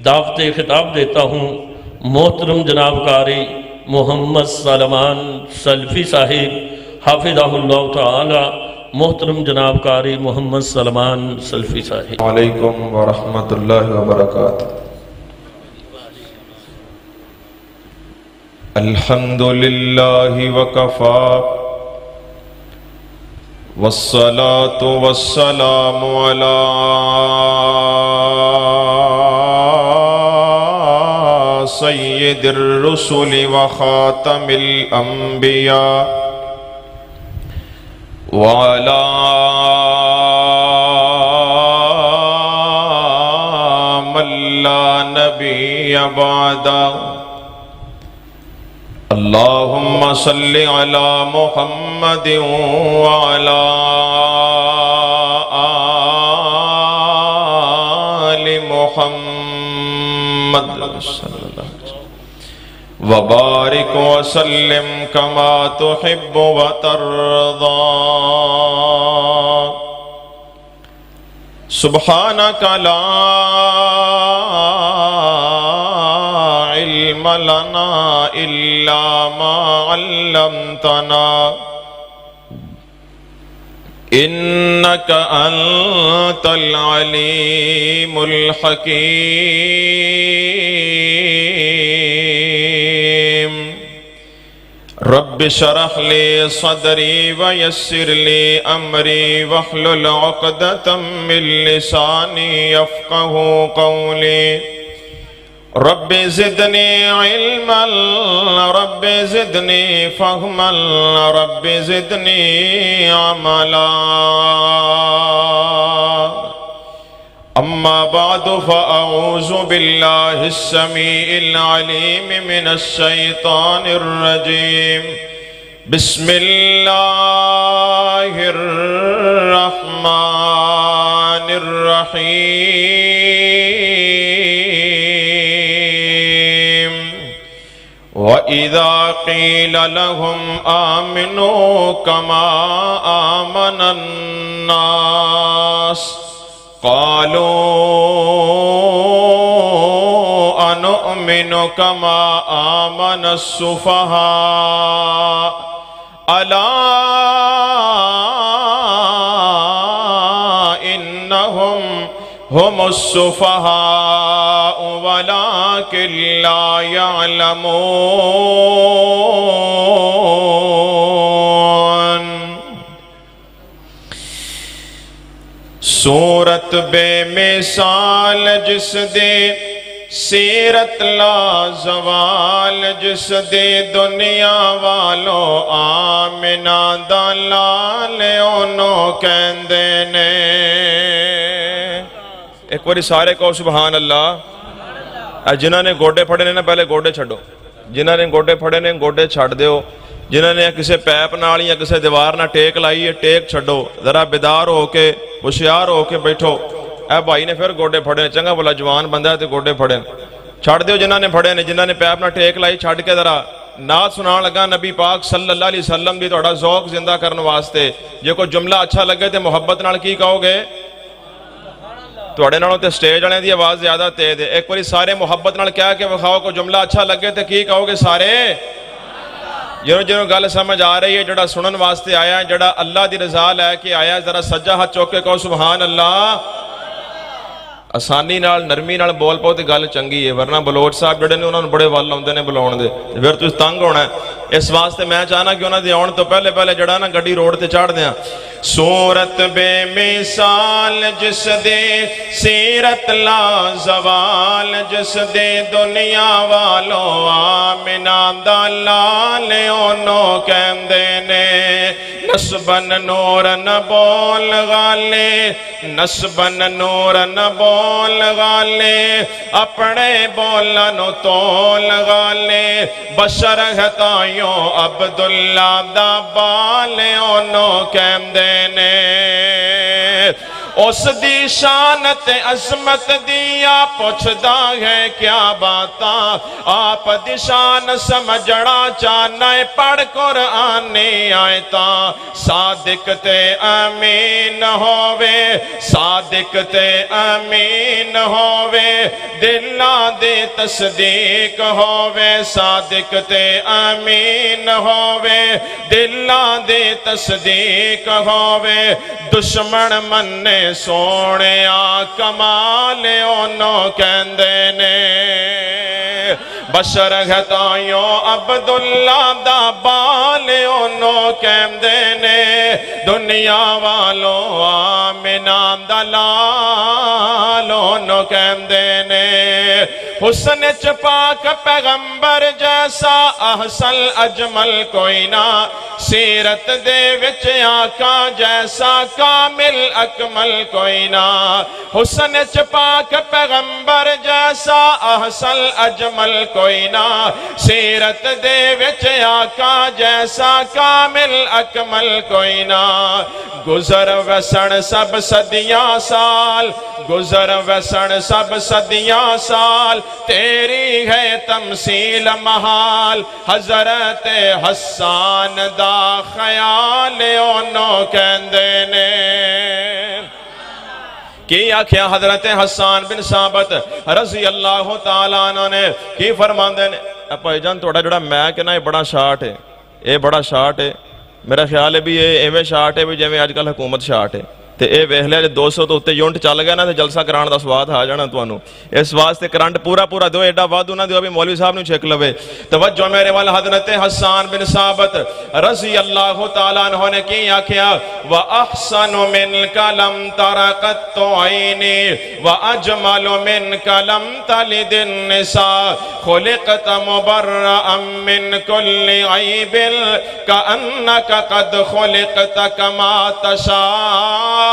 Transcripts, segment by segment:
دعوت خطاب دیتا ہوں محترم جناب قاری محمد سلمان سلفی صاحب حافظہ اللہ تعالی۔ محترم جناب قاری محمد سلمان سلفی صاحب۔ علیکم ورحمۃ اللہ وبرکاتہ۔ الحمد للہ وکفا والصلاة والسلام علی سید الرسل وخاتم الانبیاء وعلی من لا نبی بعدہ۔ اللہم صلی علی محمد وعلی آل محمد وبارک وسلم کما تحب وترضا۔ سبحانک لا علم لنا الا ما علمتنا انك انت العليم الحكيم۔ رب اشرح لي صدري ويسر لي امري واحلل عقدة من لساني يفقهوا قولي۔ رب زدنی علما رب زدنی فہما رب زدنی عملا۔ اما بعد فاعوذ باللہ السمیع العلیم من الشیطان الرجیم۔ بسم اللہ الرحمن الرحیم۔ وَإِذَا قِيلَ لَهُمْ آمِنُوا كَمَا آمَنَ النَّاسُ قَالُوا أَنُؤْمِنُ كَمَا آمَنَ السُّفَهَاءُ أَلَا إِنَّهُمْ هُمُ السُّفَهَاءُ وَلَكِنْ لَا يَعْلَمُونَ۔ سورت بے مثال جس دے سیرت لا زوال جس دے دنیا والو آمنہ دا لال انہوں کہندے نے۔ ایک باری سارے کہو سبحان اللہ۔ جنہاں نے گوڑے پھڑے نے نا پہلے گوڑے چھڑو، جنہاں نے گوڑے پھڑے نے گوڑے چھڑ دیو، جنہاں نے کسے پیپ نال یا کسے دیوار نہ ٹیک لائی ہے ٹیک چھڑو، ذرا بیدار ہو کے ہوشیار ہو کے بیٹھو۔ اے بھائی نے پھر گوڑے پھڑے نے، چنگا بولا جوان بندہ ہے تو گوڑے پھڑے نے، چھڑ دیو جنہاں نے پھڑے نے، جنہاں نے پیپ نہ ٹیک لائی چھڑ کے ذرا نعت سنان لگا نبی پاک صلی اللہ علیہ وسلم دی توڑا ذوق زندہ کرنے واسطے۔ جے کوئی جملہ اچھا لگے تے محبت نال کی کہو گے؟ توڑے نالوں تے سٹیج والے دی آواز زیادہ تیز ہے، ایک باری سارے محبت نال کہہ کے وکھاؤ کو جملہ اچھا لگے تے کی کہو گے سارے؟ جنہوں جنہوں گل سمجھ آ رہی ہے، جڑا سنن واسطے آیا ہے، جڑا اللہ دی رضا لے کے آیا ہے، ذرا سجا ہاتھ چوک کے کہو سبحان اللہ۔ آسانی نال نرمی نال بول پاؤ تے گل چنگی ہے، ورنہ بلوچ صاحب جڑے نے انہوں نے بڑے وال آؤندے نے بلاؤن دے، پھر تُس تنگ ہونا ہے۔ اس واسطے میں چاہنا کہ انہوں نے آن تو پہلے جڑا نا گڈی روڈ تے چڑھ دیاں۔ سورت بے مثال جس دے سیرت لا زوال جس دے دنیا والو آمنہ دا لال انہوں کہندے نے۔ نسبن نور نبول غالے نسبن نور نبول غالے اپنے بولن تول غالے بشر ہتائیوں عبداللہ دا بالے انہوں کہندے نے۔ اس دی شان تے عظمت دیا پوچھدا ہے کیا باتاں آپ دی شان سمجھڑا چاہنا ہے پڑھ قرآن آیتاں صادق تے امین ہووے صادق تے امین ہووے دلاں دے تصدیق ہووے صادق تے امین ہووے دلاں دے تصدیق ہووے دشمن مننے سونے کمال انہوں کہندے نے بشر گھتائیوں عبداللہ دا بال انہوں کہندے نے دنیا والوں آمنان دا لال انہوں کہندے نے حسن چپاک پیغمبر جیسا احسن اجمل کوئی نہ سیرت دے وچ آقا جیسا کامل اکمل کوئی نہ حسن چپاک پیغمبر جیسا احسن اجمل کوئی نہ سیرت دے وچ آقا جیسا کامل اکمل کوئی نہ گزر وسن سب صدیاں سال گزر وسن سب صدیاں سال تیری ہے تمثیل محال حضرت حسان دا خیال انہوں کہندے نے کی آکھیا حضرت حسان بن ثابت رضی اللہ تعالیٰ عنہ نے کی فرماندے نے بھائی جان توڑا جڑا میں کہنا یہ بڑا شاٹ ہے یہ بڑا شاٹ ہے میرا خیال ہے بھی یہ ایویں شاٹ ہے بھی جیویں آج کل حکومت شاٹ ہے تے اے ویکھ لیا 200 تو اتے یونٹ چل گیا نا تے جلسہ کران دا سواد آ جانا تانوں اس واسطے کرنٹ پورا دو ایڈا وعدہ نہ دیو بھی مولوی صاحب نوں چھک لوے توجہ میرے وال حضرت حسان بن ثابت رضی اللہ تعالیٰ عنہ نے کی آکھیا وَأَحْسَنُ مِنْكَ لَمْ تَرَ قَطُّ عَيْنِي وَأَجْمَلُ مِنْكَ لَمْ تَلِدِ النِّسَاءُ خُلِقْتَ مُبَرَّأً مِنْ كُلِّ عَيْبٍ كَأَنَّكَ قَدْ خُلِقْتَ كَمَا تَشَاءُ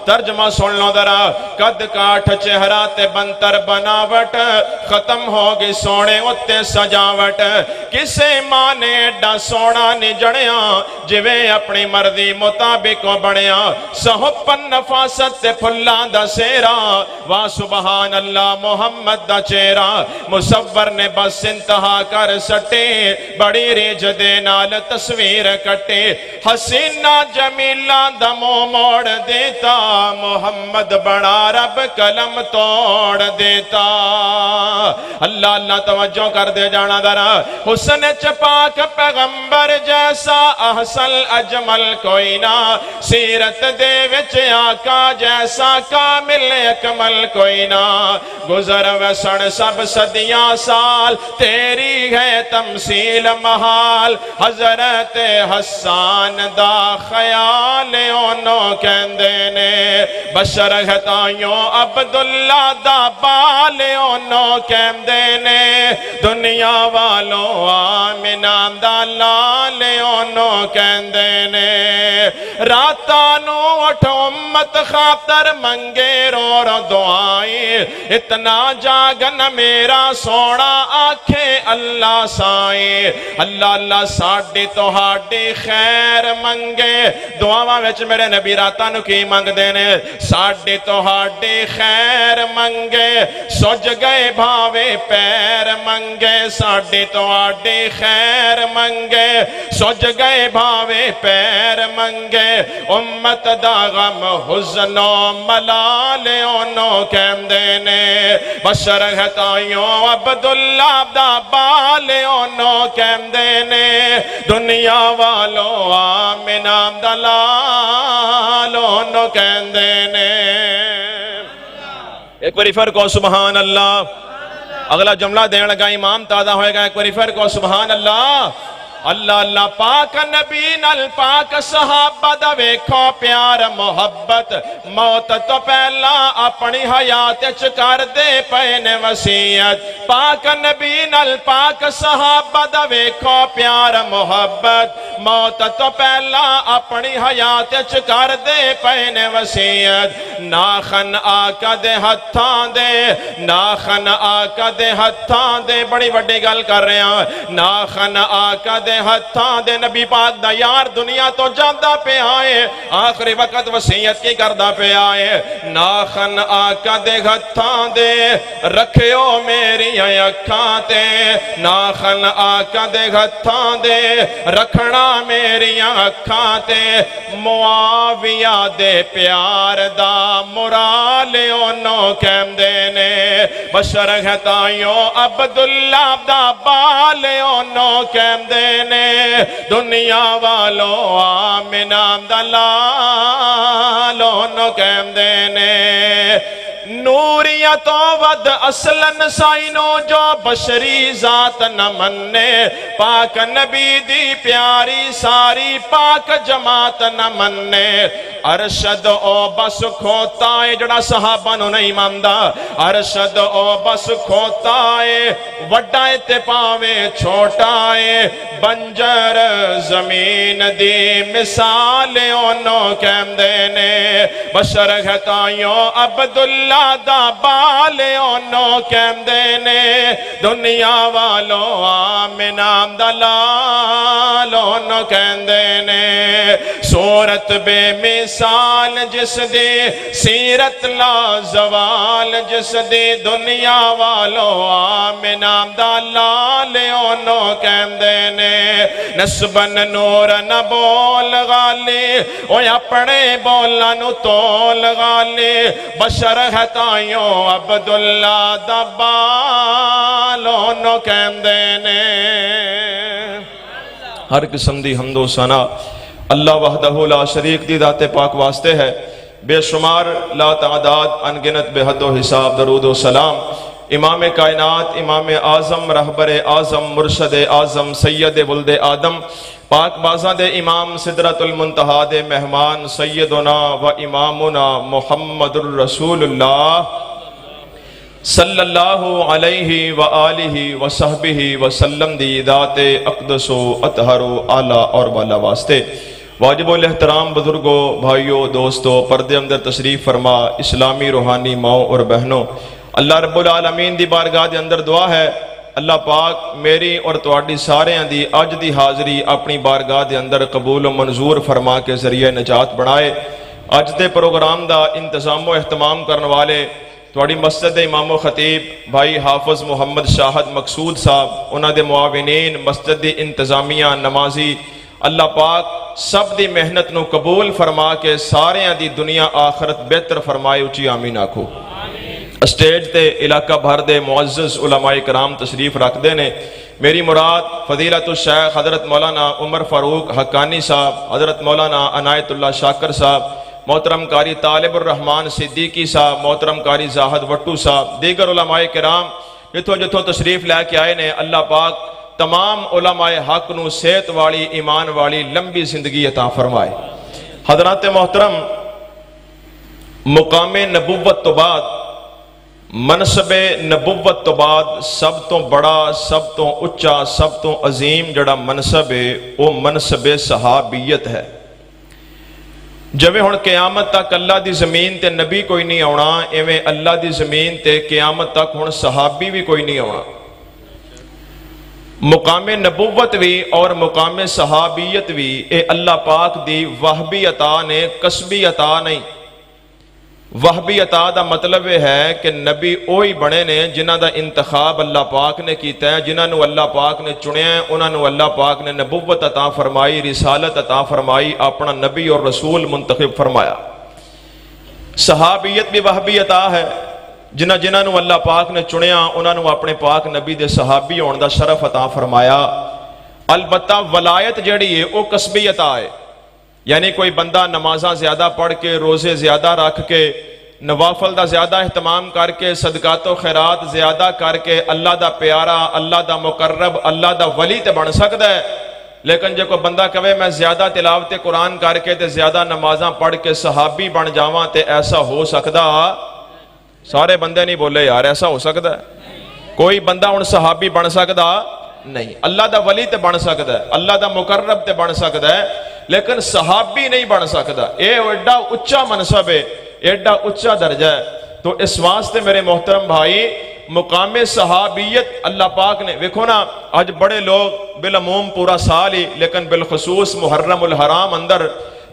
ترجمہ سن لو درا قد کاٹھ چہرہ تے بنتر بناوٹ ختم ہوگی سونے اتے سجاوٹ کسے ماں نے ایڈا سونا نجڑیاں جویں اپنی مرضی مطابق بڑیاں سہپن نفاست تے پھلان دا سیرا واہ سبحان اللہ محمد دا چہرہ مصور نے بس انتہا کر سٹے بڑی ریج دے نال تصویر کٹے حسینہ جمیلہ دا منہ موڑ دیتا محمد بڑا رب قلم توڑ دیتا اللہ اللہ توجہ کر دے جانا درا حسن چپاک پیغمبر جیسا احسن اجمل کوئی نہ سیرت دے وچ آقا جیسا کامل اکمل کوئی نہ گزر وسن سب صدیاں سال تیری ہے تمثیل محال حضرت حسان دا خیال انہوں کہندے نے بشر گھتائیوں عبداللہ دا بال انہوں کہندے نے دنیا والوں آمنان دا لال انہوں کہندے نے راتانو اٹھ امت خاطر منگے رو رو دعائیں اتنا جاگن میرا سونا آنکھیں اللہ سائیں اللہ اللہ ساڑی تو ہاڑی خیر منگے دعاواں وچ میرے نبی راتانو کی منگ دینے ساڑی تو ہاڑی خیر منگے سج گئے بھاوے پیر منگے ساڑی تو ہاڑی خیر منگے سج گئے بھاوے پیر منگے امت دا غم حزن و ملال انہوں کہندے نے بشر گھتائیوں عبداللہ دا بال انہوں کہندے نے دنیا والوں آمنان دا لال انہوں کہندے نے ایک باری فرقو سبحان اللہ اگلا جملہ دین لگا امام تازہ ہوئے گا ایک باری فرقو سبحان اللہ اللہ اللہ پاک نبی نل پاک صحابہ دا ویکھو پیار محبت موت تو پہلا اپنی حیات چکر دے پہنے وسیعت پاک نبی نل پاک صحابہ دا ویکھو پیار محبت موت تو پہلا اپنی حیات چکر دے پہنے وسیعت ناخن آقا دے ہتھاں دے ناخن آقا دے ہتھاں دے بڑی وڈی گل کر رہے ہیں ناخن آقا دے ہتھاں دے نبی پاک دا یار دنیا تو جاندہ پہ آئے آخری وقت وصیت کی کردہ پہ آئے ناخن آقا دے ہتھاں دے رکھیو میری اکھاں تے ناخن آقا دے ہتھاں دے رکھنا میری اکھاں تے معاویہ دے پیار دا مرالے انہوں کہم دینے بشر گھتائیو عبداللہ دا بالے انہوں کہم دینے دنیا والو آمینہ دا لالو انہوں کہم دینے نوریت و ود اصلاً سائنو جو بشری ذات نہ مننے پاک نبی دی پیاری ساری پاک جماعت نہ مننے ارشد او بس کھوتا ہے جڑا صحابہ نو نہیں ماندہ ارشد او بس کھوتا ہے وڈائے تے پاوے چھوٹا ہے بنجر زمین دی مثال انہوں کہم دینے بشر گھتائیوں عبداللہ دا بالے انہوں کہم دینے دنیا والو آمینہ دلال انہوں کہم دینے صورت بے مثال جس دی سیرت لا زوال جس دی دنیا والو آمینہ دلال انہوں کہم دینے نسبن نور نہ بول غالی اوہ اپنے بولا نو تول غالی بشر ہتائیوں عبداللہ دبالوں نو کہم دینے ہر قسم دی حمد و ثنا اللہ وحدہ لا شریک دی ذات پاک واسطے ہے بے شمار لا تعداد انگنت بے حد و حساب درود و سلام امام کائنات امام اعظم رہبر اعظم مرشد اعظم سید ولد آدم پاک بازاں دے امام صدرت المنتہا دے مہمان سیدنا و امامنا محمد الرسول اللہ صلی اللہ علیہ وآلہ وصحبہ وسلم دی ذات اقدس و اطہر و اعلیٰ اور والا واسطے واجب الاحترام بزرگوں بھائیوں دوستوں پردے اندر تشریف فرما اسلامی روحانی ماؤں اور بہنوں اللہ رب العالمین دی بارگاہ دے اندر دعا ہے اللہ پاک میری اور تواڈی سارے دی اج دی حاضری اپنی بارگاہ دے اندر قبول و منظور فرما کے ذریعے نجات بنائے اج دے پروگرام دا انتظام و اہتمام کرنے والے تواڈی مسجد امام و خطیب بھائی حافظ محمد شاہد مقصود صاحب انہاں دے معاونین مسجد دی انتظامیہ نمازی اللہ پاک سب دی محنت نو قبول فرما کے سارے دی دنیا آخرت بہتر فرمائے اچھی آمین آکھو اسٹیج تے علاقہ بھر دے معزز علماء کرام تشریف رکھ دینے میری مراد فضیلت الشیخ حضرت مولانا عمر فاروق حقانی صاحب حضرت مولانا عنایت اللہ شاکر صاحب محترم قاری طالب الرحمن صدیقی صاحب محترم قاری زاہد وٹو صاحب دیگر علماء کرام جتھوں جتھوں تشریف لے کے آئے نے اللہ پاک تمام علماء حق نو صحت والی ایمان والی لمبی زندگی عطا فرمائے حضرات محترم مقام نبوت تو بعد منصب نبوت تو بعد سب تو بڑا سب تو اچا سب تو عظیم جڑا منصب ہے وہ منصب صحابیت ہے جویں ہن قیامت تک اللہ دی زمین تے نبی کوئی نہیں آنا ایویں اللہ دی زمین تے قیامت تک ہن صحابی بھی کوئی نہیں آنا مقام نبوت بھی اور مقام صحابیت بھی اے اللہ پاک دی وہبی عطا نے کسبی عطا نہیں وہبی عطا دا مطلب ہے کہ نبی اوہی بنے نے جنہ دا انتخاب اللہ پاک نے کیتا ہے جنہ نو اللہ پاک نے چنے ہیں انہوں نو اللہ پاک نے نبوت عطا فرمائی رسالت عطا فرمائی اپنا نبی اور رسول منتخب فرمایا صحابیت بھی وہبی عطا ہے جنہ نو اللہ پاک نے چنیا انہوں نو اپنے پاک نبی دے صحابی ہونے دا شرف عطا فرمایا البتہ ولایت جڑی ہے وہ کسبی عطا ہے یعنی کوئی بندہ نمازاں زیادہ پڑھ کے روزے زیادہ رکھ کے نوافل دا زیادہ اہتمام کر کے صدقات و خیرات زیادہ کر کے اللہ دا پیارا اللہ دا مقرب اللہ دا ولی تے بن سکتا ہے لیکن جے کوئی بندہ کہے میں زیادہ تلاوت قرآن کر کے تے زیادہ نمازاں پڑھ کے صحابی بن جاواں تے ایسا ہو سکتا سارے بندے نہیں بولے یار ایسا ہو سکتا ہے کوئی بندہ ان صحابی بن سکتا نہیں اللہ دا ولی تے بن سکتا ہے اللہ دا مقرب تے بن سکتا ہے لیکن صحابی نہیں بن سکتا اے ایڈا اچھا منصب ہے ایڈا اچھا درجہ ہے تو اس واسطے میرے محترم بھائی مقام صحابیت اللہ پاک نے ویکھو نا اج بڑے لوگ بالعموم پورا سال ہی لیکن بالخصوص محرم الحرام اندر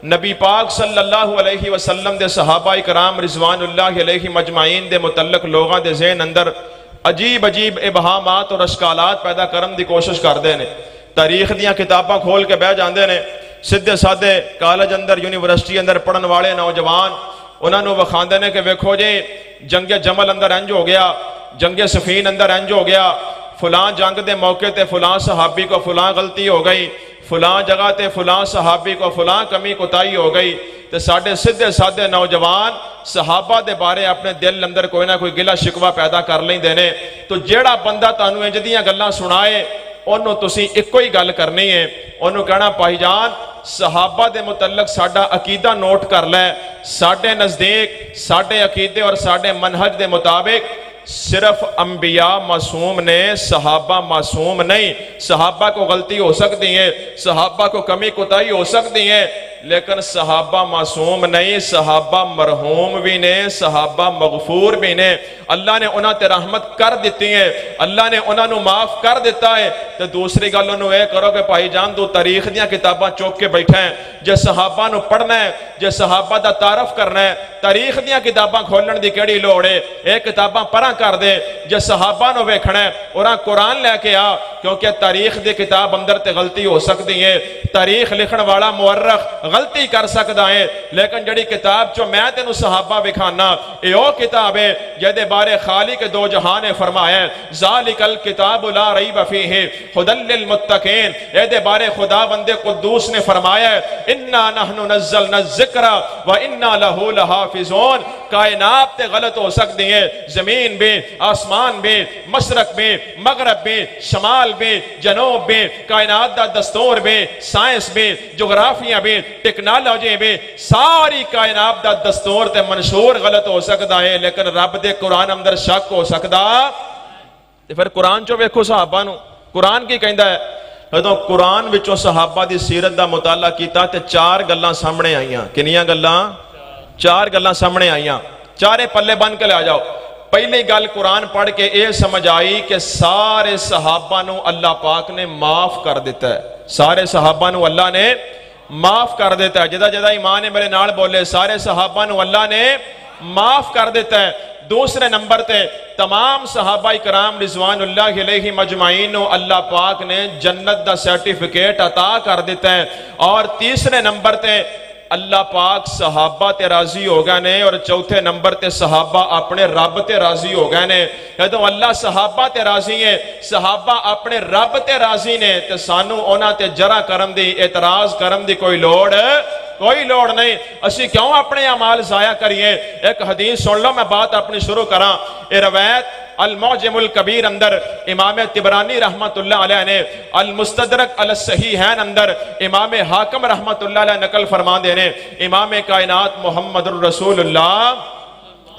نبی پاک صلی اللہ علیہ وسلم دے صحابہ کرام رضوان اللہ علیہ مجمعین دے متعلق لوگاں دے ذہن اندر عجیب عجیب ابہامات اور اشکالات پیدا کرن دی کوشش کردے نے تاریخ دیاں کتاباں کھول کے بہ جاندے نے سیدھے سادے کالج اندر یونیورسٹی اندر پڑھن والے نوجوان انہاں نو وکھاندے نے کہ ویکھو جی جنگ جمل اندر انج ہو گیا جنگ صفین اندر انج ہو گیا فلاں جنگ دے موقع تے فلاں صحابی کو فلاں غلطی ہو گئی فلاں جگہ تے فلاں صحابی کو فلاں کمی کوتاہی ہو گئی تے ساڈے سیدھے سادے نوجوان صحابہ دے بارے اپنے دل اندر کوئی نہ کوئی گلا شکوہ پیدا کر لیندے نے تو جیڑا بندہ تانوں انج دیاں گلاں سنائے انہوں تسی ایک ہی گل کرنی ہے انہوں کہنا بھائی جان صحابہ دے متعلق ساڈا عقیدہ نوٹ کر لے ساڈے نزدیک ساڈے عقیدے اور ساڈے منہج دے مطابق صرف انبیاء معصوم نے صحابہ معصوم نہیں صحابہ کو غلطی ہو سکتی ہے صحابہ کو کمی کوتاہی ہو سکتی ہے لیکن صحابہ معصوم نہیں صحابہ مرحوم بھی نے صحابہ مغفور بھی نے اللہ نے انہاں تے رحمت کر دیتی ہے اللہ نے انہاں نو معاف کر دیتا ہے تو دوسری گل انہوں اے کرو کہ بھائی جان تو تاریخ دیاں کتاباں چوک کے بیٹھا ہے جے صحابہ نو پڑھنا ہے جے صحابہ دا تعارف کرنا ہے تاریخ دیاں کتاباں کھولن دی کیڑی لوڑ ہے اے کتاباں پڑھا کر دے جے صحابہ نو ویکھنا ہے اوراں قرآن لے کے آ کیونکہ تاریخ دی کتاب اندر تے غلطی ہو سکتی ہے تاریخ لکھن والا مورخ غلطی کر سکتا ہے لیکن جڑی کتاب چو میں تینوں صحابہ بکھانا اے او کتاب ہے جہدے بارے خالق دو جہاں نے فرمایا ہے ذالک الکتاب لا ریب فیہ ھدی للمتقین اے دے بارے خدا بند قدوس نے فرمایا ہے انا نحن نزلنا الذکر و انا لہ لحافظون کائنات تے غلط ہو سکتی ہے زمین بھی آسمان بھی مشرق بھی مغرب بھی شمال بھی جنوب بھی کائنات دا دستور بھی سائنس بھی جغرافیہ بھی ٹیکنالوجی بھی ساری کائنات دا دستور تے منشور غلط ہو سکتا ہے لیکن رب دے قرآن اندر شک ہو سکتا تے پھر قرآن چو ویکھو صحابہ نو قرآن کی کہندا ہے جدوں قرآن وچوں صحابہ دی سیرت دا مطالعہ کیتا تے چار گلاں سامنے آئیاں کنیاں گلاں چار گلاں سامنے آئیاں چارے پلے بن کے لے آ جاؤ پہلی گل قرآن پڑھ کے اے سمجھ آئی کہ سارے صحابہ نو اللہ پاک نے معاف کر دیتا ہے سارے صحابہ نو اللہ نے معاف کر دیتا ہے جدہ جدہ ایمان میرے نال بولے سارے صحابہ نو اللہ نے معاف کر دیتا ہے دوسرے نمبر تے تمام صحابہ کرام رضوان اللہ علیہ مجمعین نو اللہ پاک نے جنت دا سرٹیفکیٹ عطا کر دیتا ہے اور تیسرے نمبر تے اللہ پاک صحابہ تے راضی ہو گئے نے اور چوتھے نمبر تے صحابہ اپنے رب تے راضی ہو گئے نے جدوں اللہ صحابہ تے راضی ہے صحابہ اپنے رب تے راضی نے تے سانو انہاں تے جرا کرن دی اعتراض کرن دی کوئی لوڑ نہیں اسی کیوں اپنے اعمال ضائع کریے ایک حدیث سن لو میں بات اپنی شروع کراں اے روایت المعجم الکبیر اندر امام طبرانی رحمت اللہ علیہ نے المستدرک علی الصحیحین اندر امام حاکم رحمت اللہ علیہ نقل فرما دینے امام کائنات محمد الرسول اللہ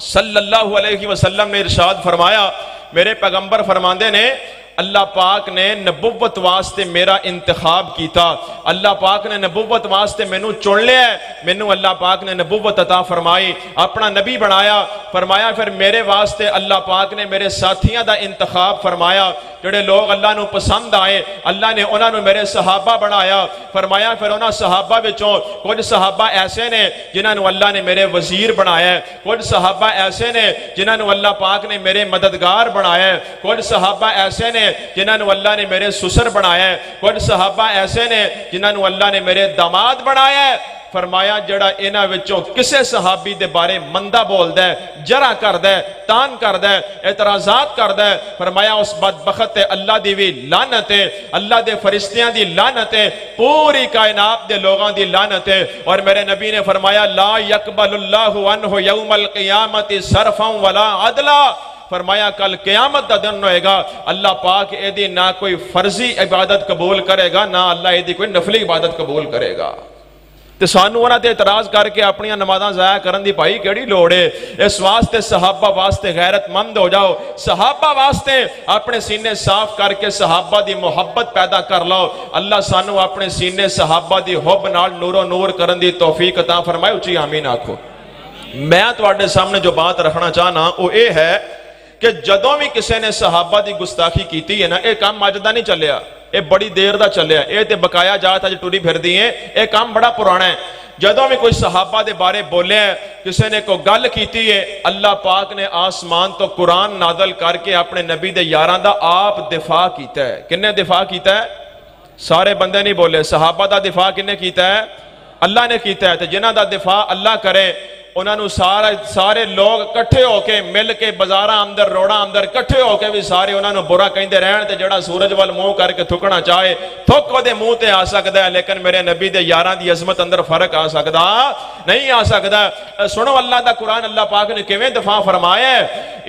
صلی اللہ علیہ وسلم نے ارشاد فرمایا میرے پیغمبر فرماندے نے اللہ پاک نے نبوت واسطے میرا انتخاب کیتا اللہ پاک نے نبوت واسطے مینوں چن لیا ہے مینوں اللہ پاک نے نبوت عطا فرمائی اپنا نبی بنایا فرمایا پھر میرے واسطے اللہ پاک نے میرے ساتھیاں دا انتخاب فرمایا جڑے لوگ اللہ نو پسند آئے اللہ نے انہاں نو میرے صحابہ بنایا فرمایا پھر انہاں صحابہ وچوں کچھ صحابہ ایسے نے جنہاں نو اللہ نے میرے وزیر بنایا ہے کچھ صحابہ ایسے نے جنہاں نو اللہ پاک نے میرے مددگار بنایا ہے کچھ صحابہ ایسے نے جنہاں نو اللہ نے میرے سسر بنایا ہے کچھ صحابہ ایسے نے جنہاں نو اللہ نے میرے داماد بنایا ہے فرمایا جڑا انہاں وچوں کسے صحابی دے بارے مندہ بول دے جرا کر دے تان کر دے اعتراضات کر دے فرمایا اس بدبخت اللہ دی بھی لعنت ہے اللہ دے فرشتیاں دی لعنت ہے پوری کائنات دے لوگاں دی لعنت ہے اور میرے نبی نے فرمایا لا یقبل اللہ عنہ یوم القیامت صرفا ولا عدلا فرمایا کل قیامت دا دن ہوئے گا اللہ پاک اے دی نہ کوئی فرضی عبادت قبول کرے گا نہ اللہ اے دی کوئی نفلی عبادت قبول کرے گا تے سانو انہاں تے اعتراض کر کے اپنی نمازاں ضائع کرن دی بھائی کیڑی لوڑ ہے اس واسطے صحابہ واسطے غیرت مند ہو جاؤ صحابہ واسطے اپنے سینے صاف کر کے صحابہ دی محبت پیدا کر لو اللہ سانو اپنے سینے صحابہ دی حب نال نور و نور کرن دی توفیق عطا فرمائے اچھی آمین آکھو میں تواڈے سامنے جو بات رکھنا چاہنا وہ اے ہے کہ جدوں بھی کسی نے صحابہ دی گستاخی کیتی ہے نا، یہ کام اج دا نہیں چلیا، یہ بڑی دیر دا چلیا، یہ تے بقایا جات اج ٹری پھردی ہے، یہ کام بڑا پرانا ہے۔ جدوں بھی کوئی صحابہ دے بارے بولے ہیں، کسی نے کوئی گل کیتی ہے، اللہ پاک نے آسمان تو قرآن نازل کر کے اپنے نبی دے یاراں دا آپ دفاع کیتا ہے۔ کنے دفاع کیتا ہے؟ سارے بندے نہیں بولے، صحابہ دا دفاع کنے کیتا ہے؟ اللہ نے کیتا ہے۔ تو جنہاں دا دفاع اللہ کرے انہاں نو سارے لوگ کٹھے ہو کے مل کے بازاراں اندر روڑاں اندر کٹھے ہو کے بھی سارے انہاں نو برا کہندے رہن تے جڑا سورج وال منہ کر کے تھکنا چاہے تھک دے منہ تے آ سکدا ہے، لیکن میرے نبی دے یاراں دی عظمت اندر فرق آ سکدا نہیں آ سکدا۔ سنو اللہ دا قرآن اللہ پاک نے کیویں دفاع فرمایا ہے۔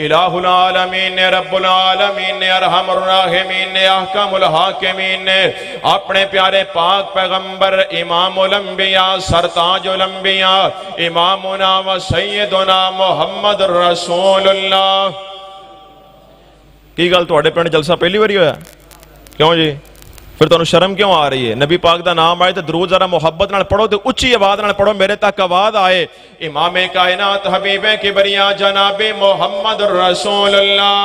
الہ العالمین نے، رب العالمین نے، ارحم الراحمین نے، احکم الحاکمین نے اپنے پیارے پاک پیغمبر امام الانبیاء سرتاج الانبیاء امامنا و سیدنا محمد رسول اللہ۔ کی گل تواڈے پنڈ جلسہ پہلی باری ہویا؟ کیوں جی؟ پھر تانوں شرم کیوں آ رہی ہے؟ نبی پاک دا نام آئے تو درود ذرا محبت نال پڑھو، تے اچھی آواز نال پڑھو، میرے تک آواز آئے۔ امام کائنات حبیب کبریا جناب محمد رسول اللہ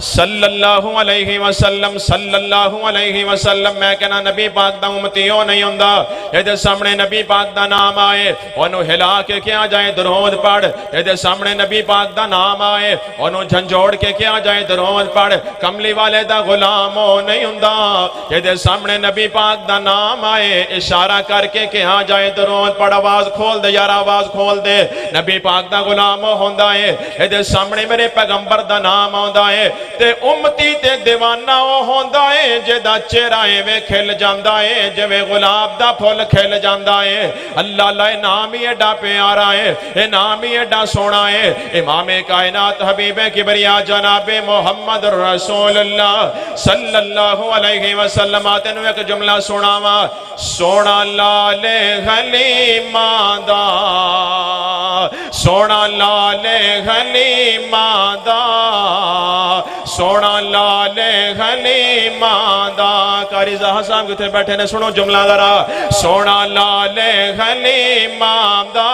صلی اللہ علیہ وسلم، صلی اللہ علیہ وسلم۔ میں کہنا نبی پاک دا امتیوں نہیں ہوندہ، یہ سامنے نبی پاک دا نام آئے انہوں ہلا کے کیا جائے درود پڑھ، یہ سامنے نبی پاک دا نام آئے انہوں جھنجوڑ کے کیا جائے درود پڑھ، کملی والے دا غلاموں نہیں ہوندہ، یہ سامنے نبی پاک دا نام آئے اشارہ کر کے کیا جائے درود پڑھ۔ آواز کھول دے یار، آواز کھول دے، نبی پاک دا غلاموں ہوندہ ہے، یہ سامنے میرے پیغمبر دا نام ہوندہ ہے، تے امتی تے دیوانہ ہوندہ ہے، جیدہ چہرائے وے کھل جاندہ ہے، جوے غلاب دا پھول کھل جاندہ ہے۔ اللہ لائے نام ہی ایڈا پیارا ہے، اے نام ہی ایڈا سونا ہے۔ امام کائنات حبیب کبریا جناب محمد رسول اللہ صلی اللہ علیہ وسلم آتے نو ایک جملہ سونا وا، سونا لال حلیمہ دا، سونا لال حلیمہ دا، سونا لال حلیمہ دا۔ قاری زہا صاحب کتے بیٹھے نے، سنو جملہ ذرا، سونا لال حلیمہ دا،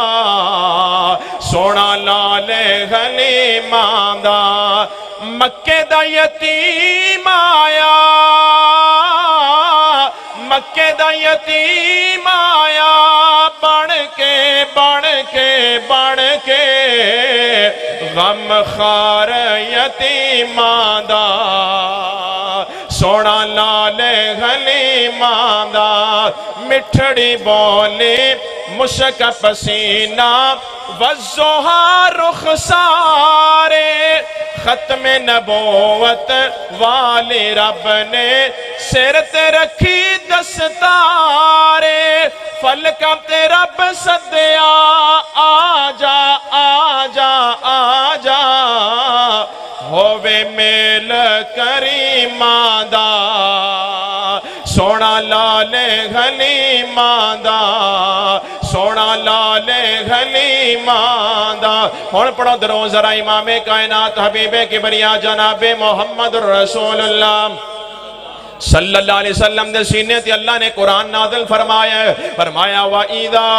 سونا لال حلیمہ دا، مکے دا یتیم آیا، مکے دا یتیم آیا، بڑھ کے بڑھ کے بڑھ کے غم خار یتیماں دا، سونا لال حلیماں دا، مٹھڑی بولی مشک پسینہ والضحا رخسارے، ختم نبوت والی رب نے سر تے رکھی دستارے، فلکہ تے رب صدیا آجا آجا آجا، ہووے میل کریماں دا، سونا لال حلیماں دا، سونا لال حلیماں دا۔ ہون پڑھو درو ذرا امام کائنات حبیب کبریا جناب محمد رسول اللہ صلی اللہ علیہ وسلم دے سینے تے اللہ نے قرآن نازل فرمایا ہے، فرمایا وَإِذَا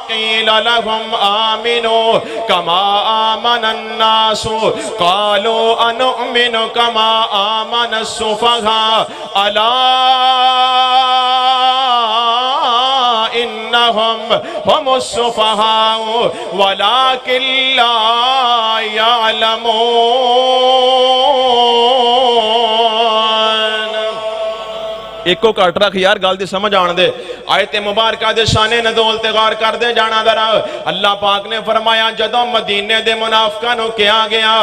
قِيلَ لَهُمْ آمِنُوا كَمَا آمَنَ النَّاسُ قَالُوا أَنُؤْمِنُ كَمَا آمَنَ السُّفَهَاءُ أَلَا إِنَّهُمْ هُمُ السُّفَهَاءُ وَلَكِنْ لَا يَعْلَمُونَ۔ ایک کو کٹ رکھ یار، گل دی سمجھ آن دے، آیت مبارکہ دے شان نزول تے غور کر دے جانا ذرا۔ اللہ پاک نے فرمایا جدوں مدینے دے منافقاں نو کیا گیا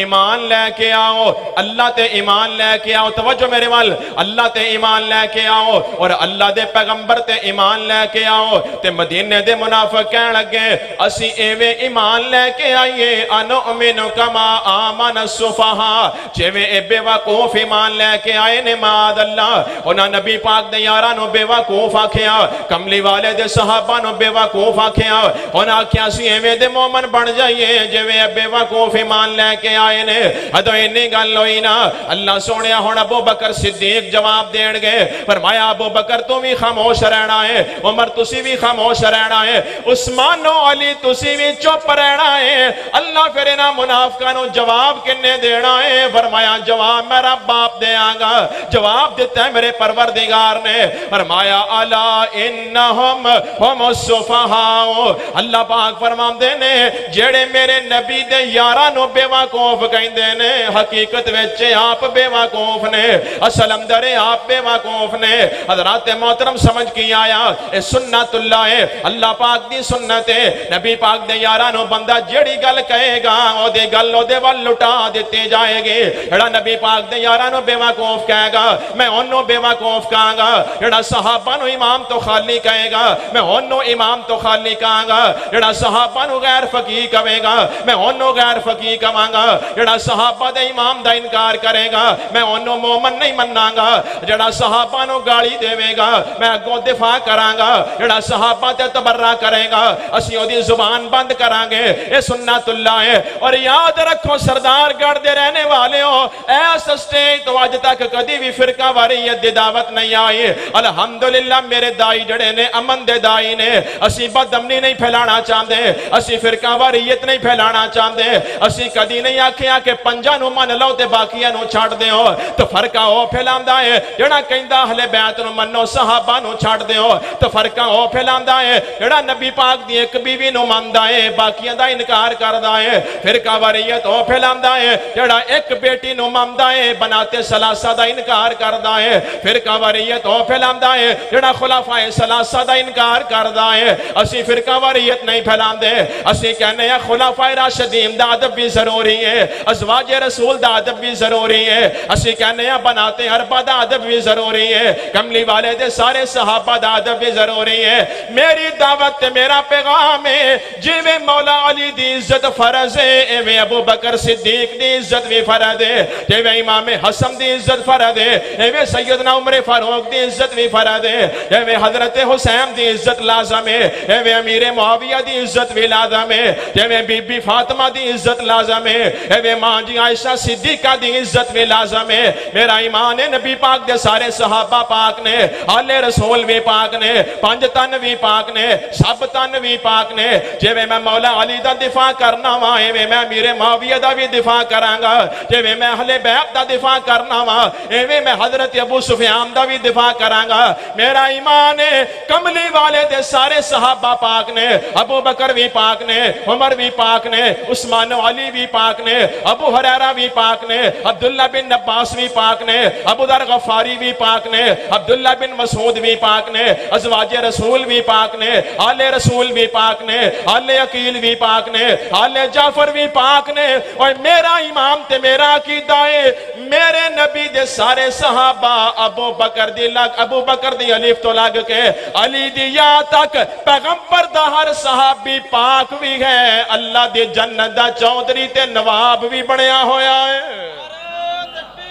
ایمان لے کے آؤ، اللہ تے ایمان لے کے آؤ، توجہ میرے وال، اللہ تے ایمان لے کے آؤ اور اللہ دے پیغمبر تے ایمان لے کے آؤ، تے مدینے دے منافق کہن لگے اسی ایویں ایمان لے کے آئیے، انؤمن کما آمن السفہاء، جویں اے بے وقوف ایمان لے کے آئے نے معاذ اللہ، انہاں نبی پاک دے یارانو بے وقوف آکھیا کملی والے دے صحابانو بے وقوف آکھیا انہاں آکھیا سی ایویں دے مومن بن جائیے جویں بے وقوف ایمان لے کے آئے نے ادو اینی گل ہوئی نا اللہ سونیا ہن ابو بکر صدیق جواب دین گے فرمایا ابو بکر تو بھی خاموش رہنا ہے عمر تسی بھی خاموش رہنا ہے عثمان و علی تسی بھی چپ رہنا ہے اللہ پھر انہاں منافقانو جواب کنے دینا ہے فرمایا جواب میرا باپ دے آگا جواب دیتا ہے میرے پروردگار نے فرمایا الا انہم ہم الصفہاء اللہ پاک فرمان دینے جیڑے میرے نبی دے یارانو بے وقوف کہیں دینے حقیقت ویچے آپ بے وقوف نے اصل اندر آپ بے وقوف نے حضرات محترم سمجھ کی آیا اے سنت اللہ ہے اللہ پاک دی سنت ہے نبی پاک دے یارانو بندہ جیڑی گل کہے گا او دے گل او دے وال لٹا دیتے جائے گی ایڑا نبی پاک دے یارانو بے وقوف کہے گا میں انہوں بے وقوف کہاں گا ایڑا صحابانو امام تو خالی کہے گا میں انہوں امام تو خالی کہاں گا ایڑا صحابانو غیر فقیہ کہے گا میں انہوں غیر فقیہ کہاں گا ایڑا صحابہ دے امام دا انکار کرے گا میں انہوں مومن نہیں مننا گا جڑا صحابانو گاڑی دے گا میں اگوں دفاع کراں گا جڑا صحابہ تے تبرہ کرے گا اسی او دی زبان بند کران گے اے سنت اللہ ہے اور یاد رکھو سردار گڑھ دے رہنے والے ہو ایس سٹیج تو آج تک کدی بھی فرقہ واریت دی دعوت نہیں آئی الحمدللہ میرے دائی جڑے نے امن دے دائی نے اسی بدامنی نہیں پھیلانا چاہتے اسی فرقہ واریت نہیں پھیلانا چاہتے اسی کدی نہیں آکھیا کہ پنجا نو من لو تے باقیاں نو چھاڑ دے ہو تو فرقہ ہو پھیلاندا ہے جڑا کہندا اہل بیت نو منو صحابہ نو چھاڑ دے ہو تو فرقہ ہو پھیلاندا ہے جڑا نبی پاک دی ایک بیوی نو مندا ہے باقیاں دا انکار کردا ہے فرقہ واریت ہو پھیلاندا ہے جڑا ایک بیٹی نو مندا ہے بناتے ثلاثہ دا انکار کردا ہے فرقہ واریت ہو پھیلاندا ہے جڑا خلفائے ثلاثہ دا انکار کردا ہے اسی فرقہ واریت نہیں پھیلاندے اسی کہنے ہیں خلفائے راشدین دا ادب بھی ضروری ہے ازواج رسول دا ادب بھی ضروری ہے اسی کہنے ہیں بناتے اربع دا ادب بھی ضروری ہے کملی والے دے سارے صحابہ دا ادب بھی ضروری ہے میری دعوت تے میرا پیغام ہے جویں مولا علی دی عزت فرض ہے ایویں ابو بکر صدیق دی عزت بھی فرض ہے جویں امام حسن دی عزت فرض ہے ایویں سیدنا عمر فاروق دی عزت بھی فرض ہے ایویں حضرت حسین دی عزت لازم ہے ایویں امیر معاویہ دی عزت بھی لازم ہے ایویں بی بی فاطمہ دی عزت لازم ہے ایویں ماں جی عائشہ صدیقہ دی عزت بھی لازم ہے میرا ایمان ہے نبی پاک دے سارے صحابہ پاک نے آل رسول بھی پاک نے پانچ تن بھی پاک نے سب تن بھی پاک نے جویں میں مولا علی دا دفاع کرنا وا ایویں میں امیر معاویہ دا بھی دفاع کراں گا جویں میں اہل بیت دا دفاع کرنا وا ایویں میں حضرت ابو سفیان دا بھی دفاع کراں گا میرا ایمان ہے کملی والے دے سارے صحابہ پاک نے ابو بکر بھی پاک نے عمر بھی پاک نے عثمان و علی بھی پاک نے ابو ہریرہ بھی پاک نے عبداللہ بن عباس بھی پاک نے ابو ذر غفاری بھی پاک نے عبداللہ بن مسعود بھی پاک نے ازواج رسول بھی پاک نے آل رسول بھی پاک نے آل عقیل بھی پاک نے آل جعفر بھی پاک نے اور میرا امام تے میرا عقیدہ ہے میرے نبی دے سارے صحابہ ابو بکر دی الف تو لگ کے علی دی یا تک پیغمبر دا ہر صحابی پاک بھی ہے اللہ دی جنت دا چودھری تے نواب بھی بنیا ہویا ہے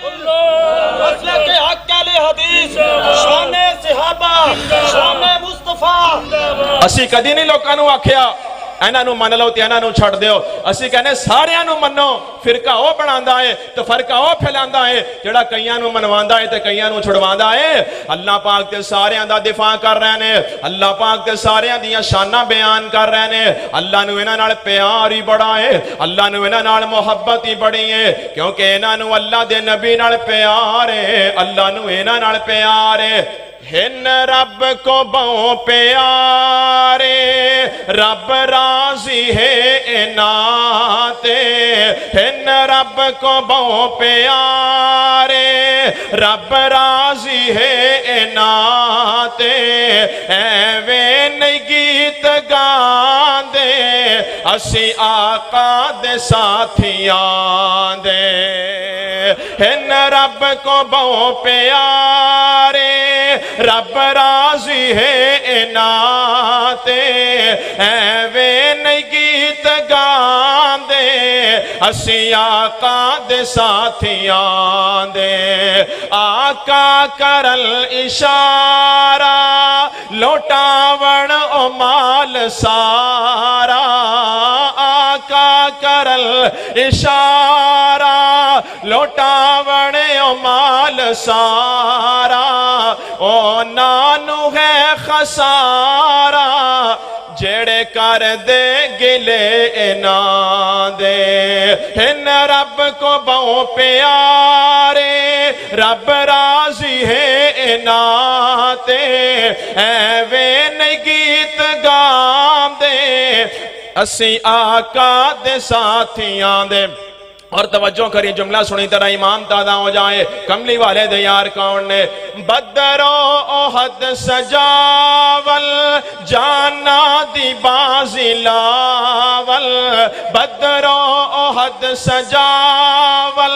مسلک حق علی حدیث شان صحابہ شان مصطفیٰ اسی کدی نہیں لوکاں نو آکھیا اینا نو من لو تے اینا نو چھڑ دیو اسی کہنے سارے نو منو فرقہ او بناندا ہے تو فرقہ او پھیلاندا ہے جڑا کئیاں نو منواندا ہے تے کئیاں نو چھڑواندا ہے اللہ پاک تے سارے دا دفاع کر رہے نے اللہ پاک تے سارے دیاں شاناں بیان کر رہے نے اللہ نو انہاں نال پیار ہی بڑا ہے اللہ نو انہاں نال محبت ہی بڑی ہے کیونکہ انہاں نو اللہ دے نبی نال پیار ہے اللہ نو انہاں نال پیار ہے ہن رب کو بہو پیارے رب راضی ہے اناتے ہن رب کو بہو پیارے رب راضی ہے اناتے ایویں نہیں گیت گاندے اسی آقا دے ساتھیاں دے ہن رب کو بہو پیارے رب راضی ہے اناتے ایویں نہیں گیت گاندے اسی آقا دے ساتھیاں دے آقا کرل اشارہ لوٹاون او مال سارا آقا کرل اشارہ لوٹاون او مال سارا او نانو ہے خسارہ جڑے کر دے گلے انا دے ہن رب کو بہو پیارے رب راضی ہے انا تے ایوے نہیں گیت گام دے اسی آقا دے ساتھیاں دے اور توجہ کری جملہ سنی طرح ایمان تازہ ہو جائے کملی والے دے یار کون نے بدر و احد سجاول جانا دی بازی لاول بدر و احد سجاول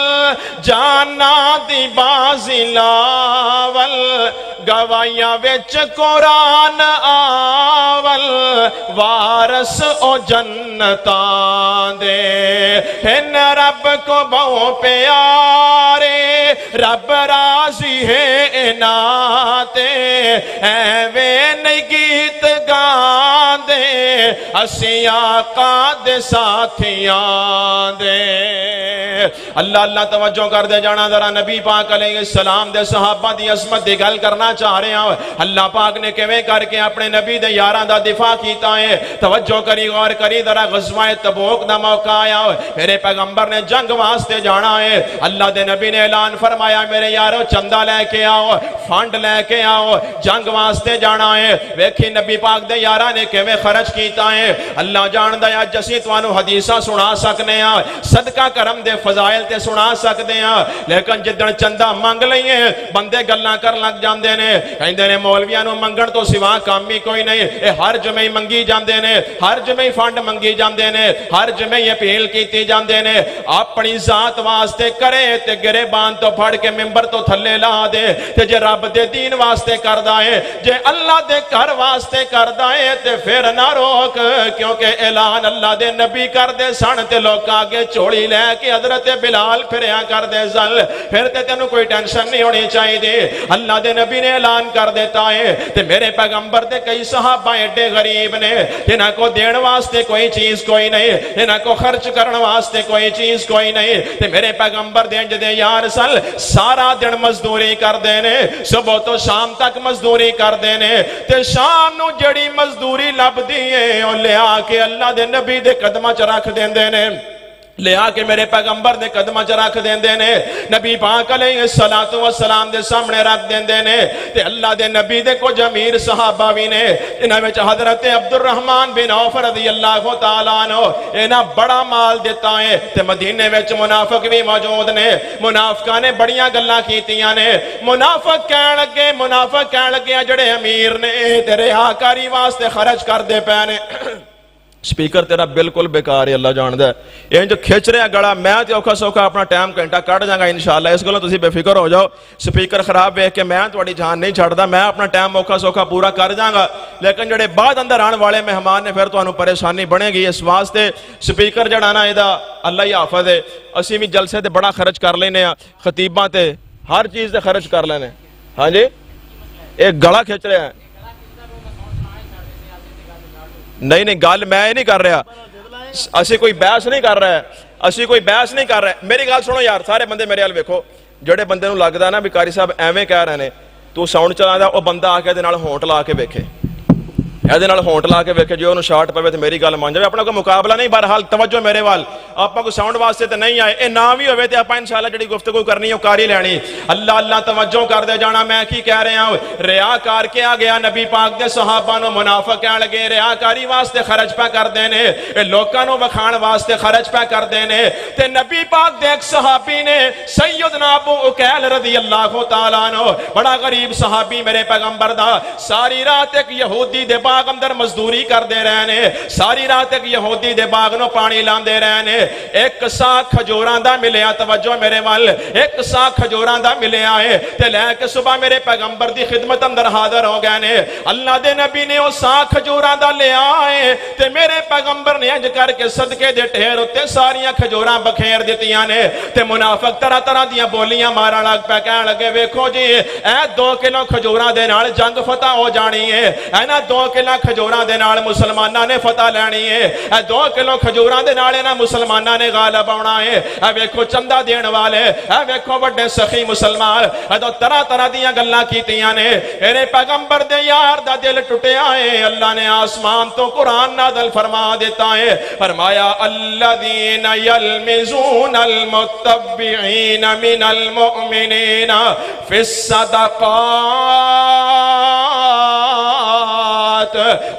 جانا دی بازی لاول گوائیاں وچ قرآن آول وارس او جنتان دے ہن رب کو بہو پیارے رب راضی ہے اناتے ایوے نہیں گیت گان دے اسی آقا دے ساتھیاں دے اللہ اللہ توجہ کر دے جانا ذرا نبی پاک علیہ السلام دے صحابہ دی عظمت دی گل کرنا چاہ رہے ہیں اللہ پاک نے کیویں کر کے اپنے نبی دے یاراں دا دفاع کیتا ہے توجہ کری غور کری ذرا غزوہ تبوک دا موقع آیا میرے پیغمبر نے جنگ واسطے جانا ہے اللہ دے نبی نے اعلان فرمایا میرے یارو چندہ لے کے آؤ فنڈ لے کے آؤ جنگ واسطے جانا ہے ویکھی نبی پاک دے یاراں نے کیویں خرچ کیتا ہے اللہ جاندا ہے اج اسی تانوں حدیثاں سنا سکنے ہاں صدقہ کرم دے فضائل تے سنا سکتے ہیں لیکن جدن چندہ منگ لئیے بندے گلاں کر لگ جاندے نے کہندے نے مولویاں نو منگن تو سوا کام ہی کوئی نہیں اے ہر جمعے منگی جاندے نے ہر جمعے فنڈ منگی جاندے نے ہر جمعے اپیل کیتی جاندے نے اپنی ذات واسطے کرے تے گریبان تو پھڑ کے ممبر تو تھلے لا دے تے جے رب دے دین واسطے کردا ہے جے اللہ دے گھر واسطے کردا ہے تے پھر نہ روک کیونکہ اعلان اللہ دے نبی کر دے سن تے لوگ آگے چوڑی لے کے حضرت بلال پھریا کر دے زل پھر تے تینوں کوئی ٹینشن نہیں ہونی چاہیے دے اللہ دے نبی نے اعلان کر دیتا ہے تے میرے پیغمبر دے کئی صحابہ ایڈے غریب نے جنہاں کو دین واسطے کوئی چیز کوئی نہیں جنہاں کو خرچ کرن واسطے کوئی چیز کوئی نہیں تے میرے پیغمبر دے جدے یار سل سارا دن مزدوری کر دینے صبح تو شام تک مزدوری کر دینے تے شام نو جڑی مزدوری لب دیئے اور لے آکے اللہ دے نبی دے قدمہ چ رکھ دین دینے لے آکے میرے پیغمبر دے قدمہ چ رکھ دین دینے نبی پاک علیہ السلام دے سامنے رکھ دین دینے تے اللہ دے نبی دے کو جمیر صحابہ بھی نے انہاں وچ حضرت عبد الرحمن بن عوف رضی اللہ تعالیٰ عنہ انہاں بڑا مال دیتا ہے تے مدینے وچ منافق بھی موجود نے منافقاں نے بڑیاں گلاں کیتیاں نے منافق کہن لگے جڑے امیر نے تے ریاکاری واسطے خرچ کر دے پے نے سپیکر تیرا بالکل بیکار ہے اللہ جاندا ہے ان جو کھچ رہے ہیں گڑا میں تے اوکھا سوکھا اپنا ٹائم گھنٹہ کٹ جاں گا انشاءاللہ اس گلوں تسی بے فکر ہو جاؤ سپیکر خراب ویکھ کے میں تہاڈی جان نہیں چھڑدا میں اپنا ٹائم اوکھا سوکھا پورا کر جاں گا لیکن جڑے بعد اندر آن والے مہمان نے پھر تانوں پریشانی بنے گی اس واسطے سپیکر جڑا نا ایدا اللہ ہی حافظ ہے اسی بھی جلسے تے بڑا خرچ کر لینے ہاں خطیباں تے ہر چیز تے خرچ کر لینے ہاں جی ایک گڑا کھچ رہے ہیں نہیں گل میں نہیں کر رہا اسی کوئی بحث نہیں کر رہا ہے میری گل سنو یار سارے بندے میرے حال ویکھو جڑے بندے نو لگدا نا بھی قاری صاحب ایویں کہہ رہے نے تو ساؤنڈ چلا دا او بندہ آ کے دے نال ہونٹ لا کے ویکھے ایدے نال ہونٹ لا کے ویکھے جو انہوں شارٹ پوے تے میری گل مان جاوے اپنا کوئی مقابلہ نہیں بہرحال توجہ میرے وال آپ کو ساؤنڈ واسطے تے نہیں آئے اے نہ بھی ہوئے تے آپ انشاءاللہ جڑی گفتگو کرنی ہے کاری لینی اللہ اللہ توجہ کر دے جانا میں کی کہہ رہے ہیں ریاکار کیا گیا نبی پاک دے صحابہ نو منافق کہن لگے ریاکاری واسطے خرچ پہ کر دینے اے لوکاں نو وکھان واسطے خرچ پہ کر دینے تے نبی پاک دے ایک صحابی نے سیدنا ابو عقیل رضی اللہ تعالیٰ عنہ بڑا غریب صحابی میرے پیغمبر دا ساری رات ایک یہودی دے باغ اندر مزدوری کر دے رہے نے، ساری رات ایک یہودی دے باغ نو پانی لان دے رہے نے، ایک سا کھجوراں دا ملیا، توجہ میرے وال، ایک سا کھجوراں دا ملیا ہے تے لے کے صبح میرے پیغمبر دی خدمت اندر حاضر ہو گئے نے۔ اللہ دے نبی نے وہ سا کھجوراں دا لے آئے تے میرے پیغمبر نے انج کر کے صدقے دے ٹھیر اتے ساریاں کھجوراں بکھیر دیتیاں نے تے منافق طرح طرح دیاں بولیاں مارا لگ پہ کہنے لگے ویکھو جی اے 2 کلو کھجوراں دے نال جنگ فتح ہو جانی ہے، اے نا 2 کلو کھجوراں دے نال مسلماناں نے فتح لینی ہے، اے 2 کلو کھجوراں دے نال نا مسلماناں نے غالب آنا ہے، اے ویکھو چندہ دین والے، اے ویکھو بڑے سخی مسلمان، اے تو طرح طرح دیاں گلاں کیتیاں نے۔ میرے پیغمبر دے یار دا دل ٹوٹیا ہے، اللہ نے آسمان تو قرآن نازل فرما دیتا ہے، فرمایا الذین یلمزون المتبعین من المؤمنین فی الصدقات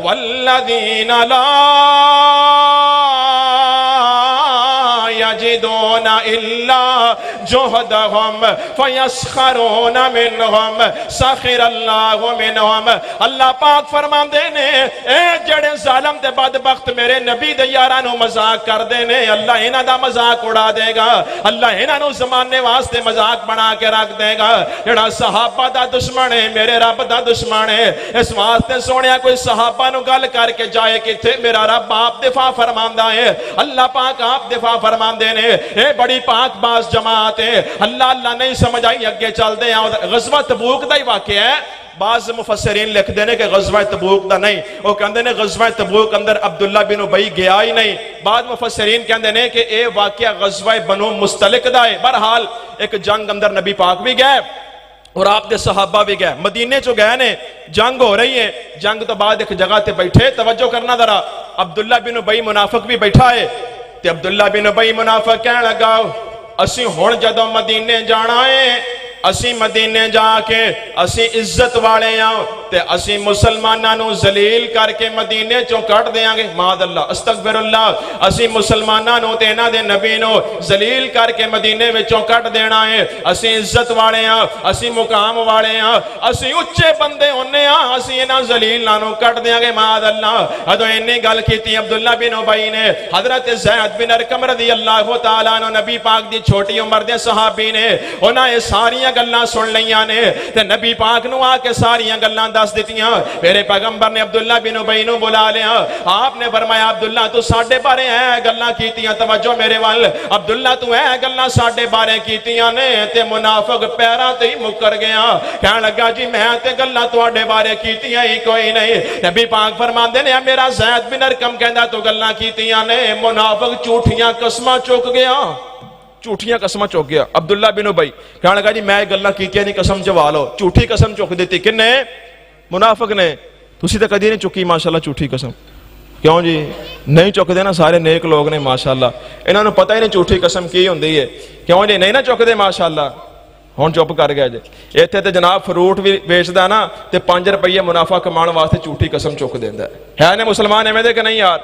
والذین لا یجدون الا جہدہم فیسخرون منہم سخر اللہ منہم۔ اللہ پاک فرما دینے اے جڑے ظالم دے بدبخت میرے نبی دے یارانو مذاق کر دینے، اللہ انہاں دا مذاق اڑا دے گا، اللہ انہاں نو زمانے واسطے مذاق بنا کے رکھ دے گا۔ جڑا صحابہ دا دشمن ہے میرے رب دا دشمن ہے، اس واسطے سونیا کوئی صحابہ نو گل کر کے جائے کہ تھے میرا رب آپ دفاع فرماندہ ہے، اللہ پاک آپ دفاع فرماندے نے۔ اے بڑی پاک باز جماعت ہے، اللہ اللہ نہیں سمجھ آئی اگے چل دے ہیں۔ غزوہ تبوک دا ہی واقعہ ہے، بعض مفسرین لکھ دینے کہ غزوہ تبوک دا نہیں، وہ کہندے نے غزوہ تبوک اندر عبداللہ بن ابی گیا ہی نہیں، بعض مفسرین کہندے نے کہ اے واقعہ غزوہ بنو مستلق دا ہے۔ بہرحال ایک جنگ اندر نبی پاک بھی گئے اور آپ دے صحابہ بھی گئے، مدینے چو گئے نے، جنگ ہو رہی ہے، جنگ تو بعد ایک جگہ تے بیٹھے، توجہ کرنا ذرا، عبداللہ بن ابی منافق بھی بیٹھا ہے، تے عبداللہ بن ابی منافق کہنے لگا اسی ہون جدو مدینے جانا ہے، اسی مدینے جا کے اسی عزت والے ہیں تے اسی مسلمانانو ذلیل کر کے مدینے چوں کٹ دیاں گے، معاذ اللہ استغفر اللہ، اسی مسلمانانو تے انہاں دے نبی نو ذلیل کر کے مدینے وچوں کٹ دینا ہے، اسی عزت والے ہیں، اسی مقام والے ہیں، اسی اچھے بندے ہونے ہیں، اسی انہاں ذلیل نانو کٹ دیاں گے، معاذ اللہ۔ ادو انہی گل کیتی عبداللہ بن ابی نے، حضرت زید بن ارقم رضی اللہ تعالیٰ عنہ نبی پاک دی چھوٹی عمر دے صحابی نے، انہاں یہ ساری گلاں سن لیاں نے تے نبی پاک نو آ کے ساری گلاں دس دتیاں۔ میرے پیغمبر نے عبداللہ بن ابی نو بلا لیا، آپ نے فرمایا عبداللہ تو ساڈے بارے اے گلاں کیتیاں، توجہ میرے وال، عبداللہ تو اے گلاں ساڈے بارے کیتیاں نے تے منافق پیراں تے ہی مکر گیا، کہنے لگا جی میں تے گلاں تواڈے بارے کیتیاں ہی کوئی نہیں۔ نبی پاک فرماندے نے میرا زید بن ارقم کہندا تو گلاں کیتیاں نے، منافق جھوٹیاں قسماں چک گیا، جھوٹیاں قسماں چک گیا۔ عبداللہ بن ابی کہنے لگا جی میں گلاں کیتیاں نہیں، قسم چوا لو، جھوٹی قسم چک دیتی، کنے؟ منافق نے۔ تسی تے کدی نہیں چکی ماشاءاللہ جھوٹی قسم، کیوں جی نہیں چک دینا، سارے نیک لوگ نے ماشاءاللہ، انہاں نوں پتہ ہی نہیں جھوٹی قسم کی ہوندی ہے، کیوں جی نہیں نہ چک دے ماشاءاللہ، ہن چپ کر گیا جی۔ ایتھے تے جناب فروٹ بھی بیچدا نا تے 5 روپے منافع کمان واسطے جھوٹی قسم چک دیندا ہے نے مسلمان ایویں دے کہ نہیں یار؟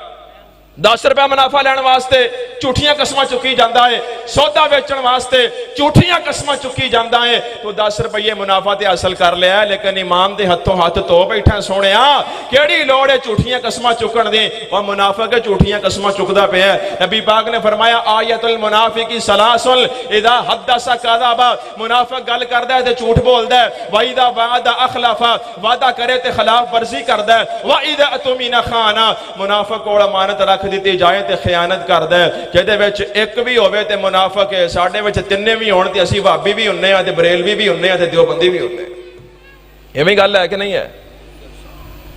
10 روپے منافع لین واسطے جھوٹیاں قسماں چکی جاندا ہے، سودا ویچن واسطے جھوٹیاں قسماں چکی جاندا ہے، تو 10 روپے منافع تے حاصل کر لیا ہے، لیکن امام دے ہتھوں ہاتھ تو بیٹھا سونیا، کیڑی لوڑ ہے جھوٹیاں قسماں چکن دی؟ او منافق جھوٹیاں قسماں چکدا پیا ہے۔ نبی پاک نے فرمایا آیت المنافق ثلاث اذا حدث کذب، منافق گل کردا ہے تے جھوٹ بولدا ہے، واذا وعد اخلف، وعدہ کرے تے خلاف ورزی کردا ہے، واذا اؤتمن خان، منافق کول امانت رکھ دیتی جائے تے خیانت کردا ہے، جدے وچ ایک بھی ہوے تے منافق ہے، ساڈے وچ تینے بھی ہون تے اسی وہابی بھی ہونے آ تے بریلوی بھی ہونے آ تے دیوبندی بھی ہونے، ایویں گل ہے کہ نہیں ہے؟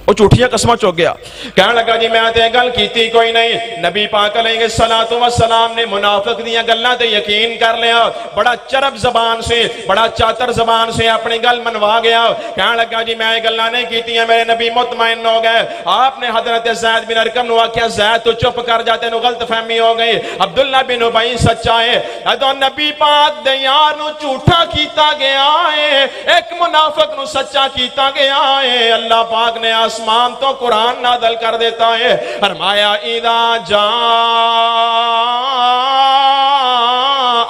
وہ جھوٹیاں قسماں چک گیا، کہنے لگا جی میں تے گل کیتی کوئی نہیں۔ نبی پاک علیہ السلام نے منافق دیاں گلاں تے یقین کر لیا، بڑا چرب زبان سے، بڑا چاتر زبان سے اپنی گل منوا گیا، کہنے لگا جی میں گلاں نہیں کیتیاں، میرے نبی مطمئن ہو گئے۔ آپ نے حضرت زید بن ارقم نو آکھیا زید تو چپ کر جا، تینوں غلط فہمی ہو گئی، عبداللہ بن ابی سچا ہے، ادو نبی پاک دے یار نو جھوٹا کیتا گیا ہے، ایک منافق نو سچا کیتا گیا ہے، اللہ پاک نے آسمان تو قرآن نازل کر دیتا ہے، فرمایا اذا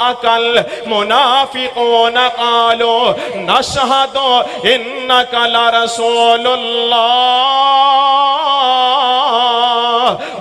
جاءکل منافقون قالوا نشہد انک لرسول اللہ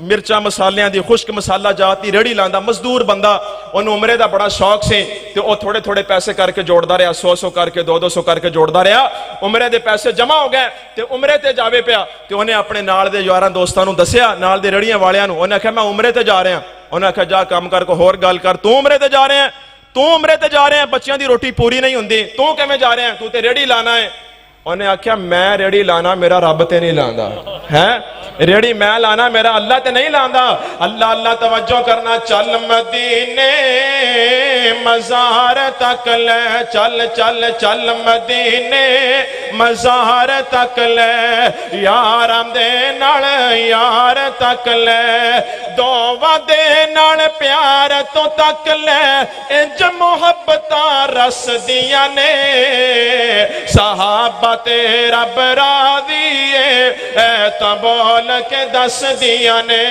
مرچا مسالیاں دی خشک مسالہ جات دی ریڑی لاندا مزدور بندہ انہوں عمرے دا بڑا شوق سے تے او تھوڑے تھوڑے پیسے کر کے جوڑدا رہیا 100 کر کے 200 کر کے جوڑدا رہیا عمرے دے پیسے جمع ہو گئے تے عمرے تے جاوے پیا تے انہیں اپنے نال دے یاراں دوستاں نوں دسیا نال دے ریڑیاں والیاں نوں انہیں کہا میں عمرے تے جا رہا ہوں انہیں کہا جا کام کر کو ہور گل کر تو عمرے تے جا رہے ہیں تو عمرے تے جا رہے ہیں بچیاں دی روٹی پوری نہیں ہوندی تو کیویں جا رہے ہیں تو تے ریڑی لانا ہے انہیں آکھیا میں ریڑی لانا میرا رب تے نہیں لاندا ہے ریڑی میں لانا میرا اللہ تے نہیں لاندا اللہ اللہ توجہ کرنا چل مدینے مزار تک لے چل چل چل مدینے مزار تک لے یار دے نال یار تک لے دو وعدے نال پیار تو تک لے انج محبتاں رس دیاں نے صحابہ تے رب راضی اے تو بول کے دس دیا نے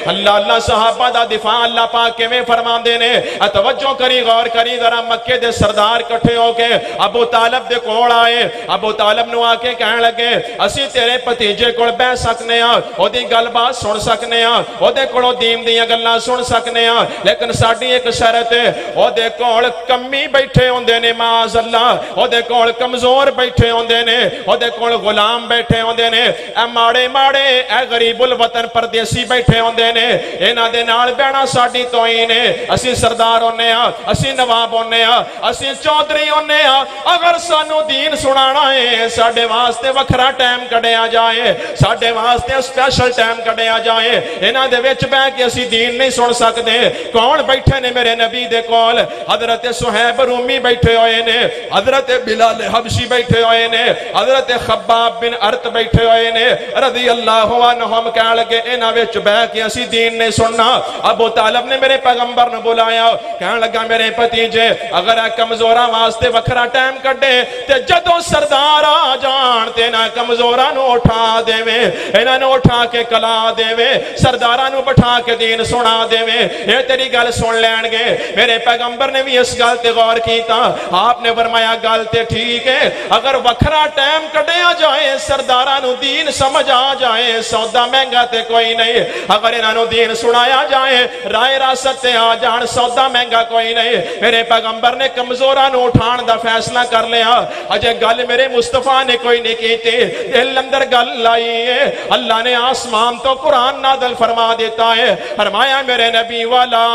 اللہ اللہ صحابہ دا دفاع اللہ پاک کے میں فرمان دینے توجہ کری غور کری ذرا مکے دے سردار کٹھے ہو کے ابو طالب دے کوڑ آئے ابو طالب نو آکے کہنے لگے اسی تیرے پتیجے کوڑ بہ سکنے ہاں او دی گل بات سن سکنے ہاں او دے کوڑوں دین دیاں گلاں سن سکنے ہاں لیکن ساڈی ایک شرط ہے او دے کوڑ کمی بیٹھے ہوندے نے معاذ اللہ او دے کوڑ کمزور بیٹھے ہوندے نے او دے کوڑ غلام بیٹھے ہوندے نے اے ماڑے ماڑے اے غریب الوطن پردیسی بیٹھے ہوندے نے انہاں دے نال بہنا ساڈی توہین ہے اسی سردار ہونے ہاں اسی نواب ہونے ہاں اسی چودھری ہونے ہاں اگر سانو دین سنانا ہے ساڈے واسطے وکھرا ٹائم کڈیا جائے ساڈے واسطے سپیشل ٹائم کڈیا جائے انہاں دے وچ بیٹھ کے اسی دین نہیں سن سکدے کون بیٹھے نے میرے نبی دے کول حضرت صہیب رومی بیٹھے ہوئے نے حضرت بلال حبشی بیٹھے ہوئے نے حضرت خباب بن ارت بیٹھے ہوئے نے رضی اللہ عنہم کہنے لگے انہاں وچ بیٹھ کے اسی دین نہیں سننا ابو طالب نے میرے پیغمبر نے بلایا کہنے لگا میرے پتیجے اگر اے کمزوراں واسطے وکھرا ٹائم کڈے تے جدوں سردار آ جان تے نہ کمزوراں نو اٹھا دیویں انہاں نو اٹھا کے کلا دیویں سرداراں نو بٹھا کے دین سنا دیویں اے تیری گل سن لین گے میرے پیغمبر نے بھی اس گل تے غور کیتا آپ نے فرمایا گل تے ٹھیک ہے اگر وکھرا ٹائم کڈیا جائے سرداراں نو دین سمجھ آ جائے سودا مہنگا تے کوئی نہیں اگر انہاں نو دین سنایا جائے رائے راست تے آ جان سودا مہنگا کوئی نہیں میرے پیغمبر نے کمزوراں نو اٹھان دا فیصلہ کر لیا اجے گل میرے مصطفیٰ نے کوئی نہیں کیتی دل اندر گل لائی ہے اللہ نے آسمان تو قرآن نازل فرما دیتا ہے فرمایا میرے نبی والا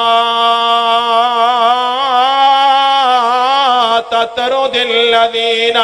تطرد الذین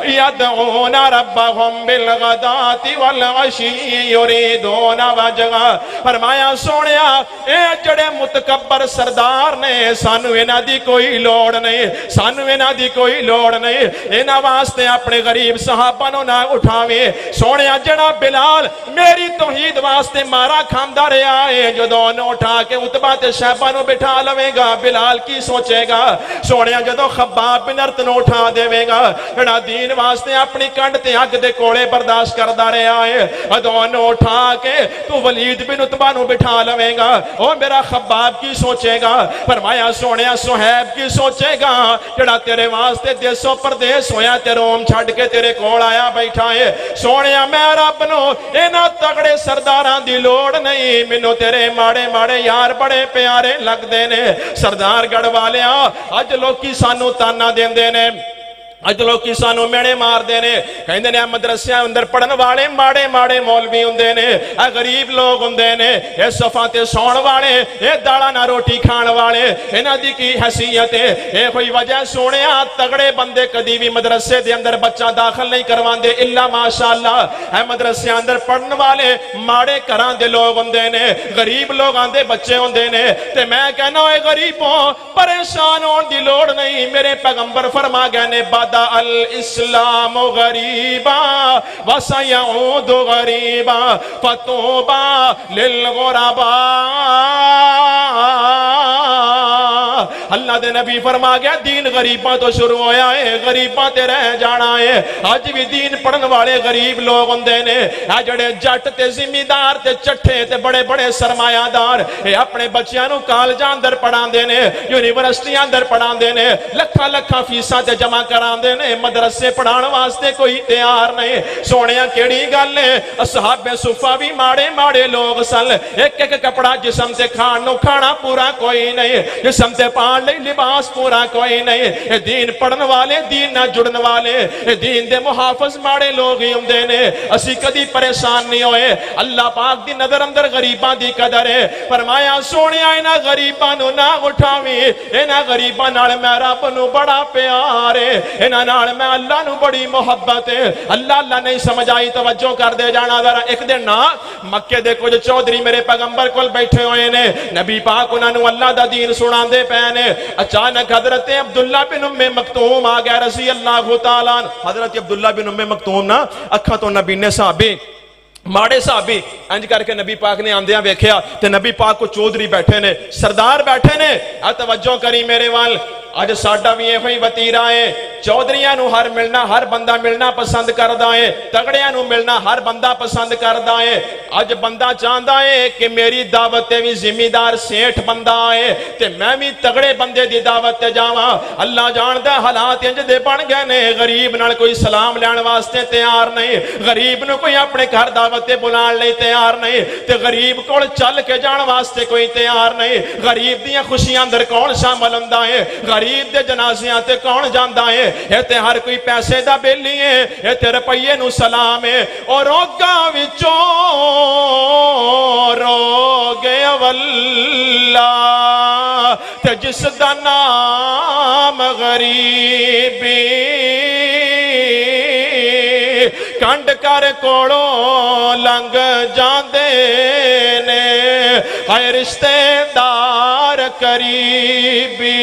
یدعون ربهم بالغداۃ والعشی یریدون وجہہ فرمایا سونیا اے جڑے متکبر سردار نے سانو انہاں دی کوئی لوڑ نہیں سانو انہاں دی کوئی لوڑ نہیں انہاں واسطے اپنے غریب صحابہ نو نہ اٹھاویں سونیا جڑا بلال میری توحید واسطے مارا کھاندا رہیا ہے جدوں انہوں اٹھا کے عتبہ تے شیبہ نو بٹھا لوے گا بلال کی سوچے گا سونیا جدوں خباب بن ارت نو اٹھا دے گا جڑا دین واسطے اپنی کنڈ تے اگ دے کوڑے برداشت کردا رہیا ہے ادوں نو اٹھا کے تو ولید بن عتبہ نو بٹھا لوے گا او میرا خباب کی سوچے گا فرمایا سونیا صہیب کی سوچے گا جڑا تیرے واسطے دیسوں پردیس ہویا تے روم چھڈ کے تیرے کول آیا بیٹھا ہے سونیا میں رب نو انہاں تگڑے سرداراں دی لوڑ نہیں مینوں تیرے ماڑے ماڑے یار بڑے پیارے لگدے نے سردار گڑھ والیاں اج لوکی سانو تانا دیندے نے اج لوگ کسانوں میڑے مار دینے کہیں نے مدرسے اندر پڑھن والے ماڑے ماڑے مولوی ہوندے نے اے غریب لوگ ہوندے نے اے صفاں تے سون والے اے داڑا نہ روٹی کھان والے انہاں دی کی حیثیت ہے اے کوئی وجہ سونیا تگڑے بندے کدی بھی مدرسے دے اندر بچہ داخل نہیں کرواندے الا ماشاءاللہ اے مدرسے اندر پڑھن والے ماڑے گھراں دے لوگ ہوندے نے غریب لوگاں دے بچے ہوندے نے تے میں کہنا اے غریبوں پریشان ہون دی لوڑ نہیں میرے پیغمبر فرما گئے نے الاسلام غریبا وسیعود غریبا فتوبا للغربا اللہ دے نبی فرما گیا دین غریباں تو شروع ہویا ہے غریباں تے رہ جانا ہے اج بھی دین پڑھن والے غریب لوگ ہوندے نے اے جڑے جٹ تے ذمہ دار تے چٹھے تے بڑے بڑے سرمایہ دار اے اپنے بچیاں نو کالجاں اندر پڑھاندے نے یونیورسٹیاں اندر پڑھاندے نے لکھاں لکھاں فیساں تے جمع کراندے نے مدرسے پڑھان واسطے کوئی تیار نہیں سونیاں کیڑی گل ہے اصحاب صفہ بھی ماڑے ماڑے لوگ سن ایک ایک کپڑا جسم تے کھان نو کھانا پورا کوئی نہیں جسم تے پان لئی لباس پورا کوئی نہیں دین پڑھن والے دین نہ جڑن والے دین دے محافظ ماڑے لوگ ہی ہوندے نے اسی کدی پریشان نہیں ہوئے اللہ پاک دی نظر اندر غریباں دی قدر ہے فرمایا سونیا انہاں غریباں نو نہ اٹھاویں انہاں غریباں نال میں رب نو بڑا پیار ہے انہاں نال میں اللہ نو بڑی محبت ہے اللہ نہیں سمجھ آئی توجہ کر دے جانا ذرا ایک دن نا مکے دے کچھ چودھری میرے پیغمبر کول بیٹھے ہوئے نے نبی پاک انہاں نو اللہ دا دین سنا دے پے نے اچانک حضرت عبداللہ بن ام مکتوم آ گیا رضی اللہ تعالیٰ حضرت عبداللہ بن ام مکتوم نا اکھاں تو نبی نے صحابی ماڑے صحابی انج کر کے نبی پاک نے آندیاں ویکھیا تے نبی پاک کو چودھری بیٹھے نے سردار بیٹھے نے توجہ کری میرے وال اج ساڈا بھی ایویں وتیرا ہے چودھریاں نو ہر ملنا ہر بندہ ملنا پسند کردا ہے تگڑیاں نو ملنا ہر بندہ پسند کردا ہے اج بندہ چاہندا ہے کہ میری دعوت تے بھی ذمہ دار سیٹھ بندہ ہے تے میں بھی تگڑے بندے دی دعوت تے جاواں اللہ جاندا حالات انج دے بن گئے نے غریب نال کوئی سلام لین واسطے تیار نہیں غریب نو کوئی اپنے گھر دعوت تے بلان لئی تیار نہیں تے غریب کول چل کے جان واسطے کوئی تیار نہیں غریب دیاں خوشیاں اندر کون شامل ہوندا ہے غریب دے جنازیاں تے کون جاندا ہے اے تے ہر کوئی پیسے دا بیلی ہے اے تے روپیے نو سلام ہے اور روگاں وچوں روگ واللہ تے جس دا نام غریبی کنڈ کر کوڑوں لنگ جاندے نے ہائے رشتے دار قریبی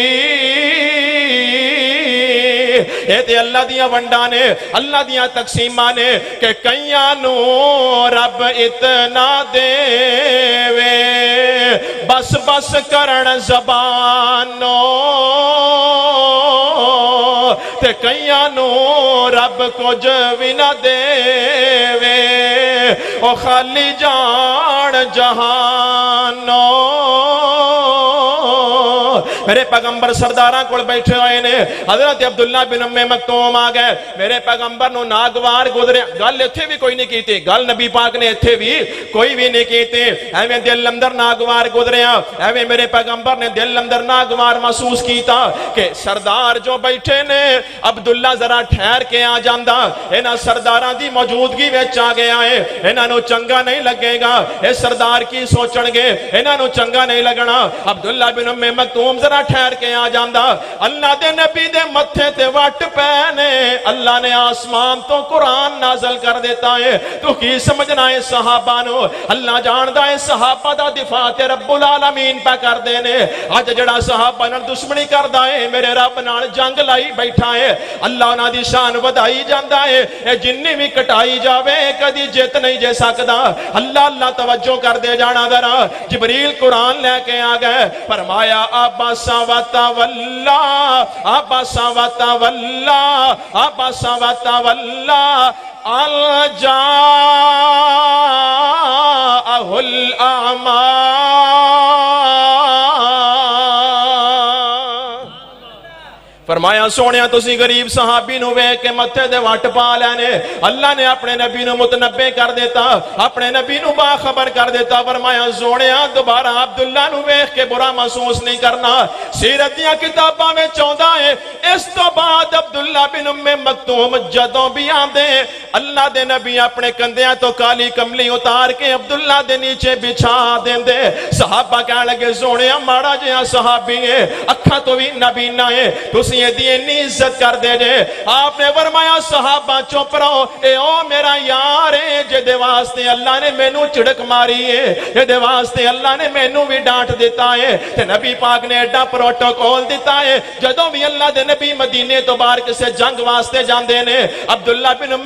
اے تے اللہ دیاں ونڈاں نے اللہ دیاں تقسیماں نے کہ کئیاں نو رب اتنا دے وے بس بس کرن زبانوں تے کئیاں نو رب کچھ بھی نہ دے وے او خالی جان جہانوں میرے پیغمبر سرداراں کول بیٹھے ہوئے نے حضرت عبداللہ بن ام مکتوم آ گئے میرے پیغمبر نو ناگوار گزرے گل ایتھے بھی کوئی نہیں کیتی گل نبی پاک نے ایتھے بھی کوئی بھی نہیں کیتی ایویں دل اندر ناگوار گزریا ایویں میرے پیغمبر نے دل اندر ناگوار محسوس کیتا کہ سردار جو بیٹھے نے عبداللہ ذرا ٹھہر کے آ جاندا انہاں سرداراں دی موجودگی وچ آ گیا ہے انہاں نو چنگا نہیں لگے گا اے سردار کی سوچن گے انہاں نو چنگا نہیں لگنا عبداللہ بن ام مکتوم ذرا ٹھہر کے آ جاندا اللہ دے نبی دے متھے تے وٹ پہنے اللہ نے آسمان تو قرآن نازل کر دیتا ہے تو کی سمجھنا ہے صحابہ نو اللہ جاندا ہے صحابہ دا دفاع تے رب العالمین پہ کر دینے آج جڑا صحابہ نال دشمنی کردا ہے میرے رب نال جنگ لائی بیٹھا ہے اللہ نا دی شان ودائی جاندا ہے اے جنی بھی کٹائی جاوے کدی جیت نہیں جے سکدا اللہ توجہ کر دے جانا ذرا جبریل قرآن لے کے آ گئے فرمایا عبس وتولی عبس وتولی عبس وتولی ان جاءہ الاعمی فرمایا سونیا تسی غریب صحابی نو ویکھ کے متھے دے وٹ پا لینے اللہ نے اپنے نبی نو متنبع کر دیتا اپنے نبی نو باخبر کر دیتا فرمایا سونیا دوبارہ عبداللہ نو ویکھ کے برا محسوس نہیں کرنا سیرت دیاں کتاباں میں چوندا ہے اس تو بعد عبداللہ بن ام مکتوم جدوں بھی آندے اللہ دے نبی اپنے کندیاں تو کالی کملی اتار کے عبداللہ دے نیچے بچھا دیندے صحابہ کہنے لگے سونیا ماڑا جہاں صحابی ہے اکھاں تو بھی نبینا ہے تسی دی انی عزت کر دے جے آپ نے فرمایا صحابہ چپ رہو اے او میرا یار ہے جے دے واسطے اللہ نے مینوں چڑک ماری ہے جے دے واسطے اللہ نے مینوں بھی ڈانٹ دیتا ہے تے نبی پاک نے ایڈا پروٹوکول دیتا ہے جدوں بھی اللہ دے نبی مدینے تو باہر کسے جنگ واسطے جاندے نے عبداللہ بن ام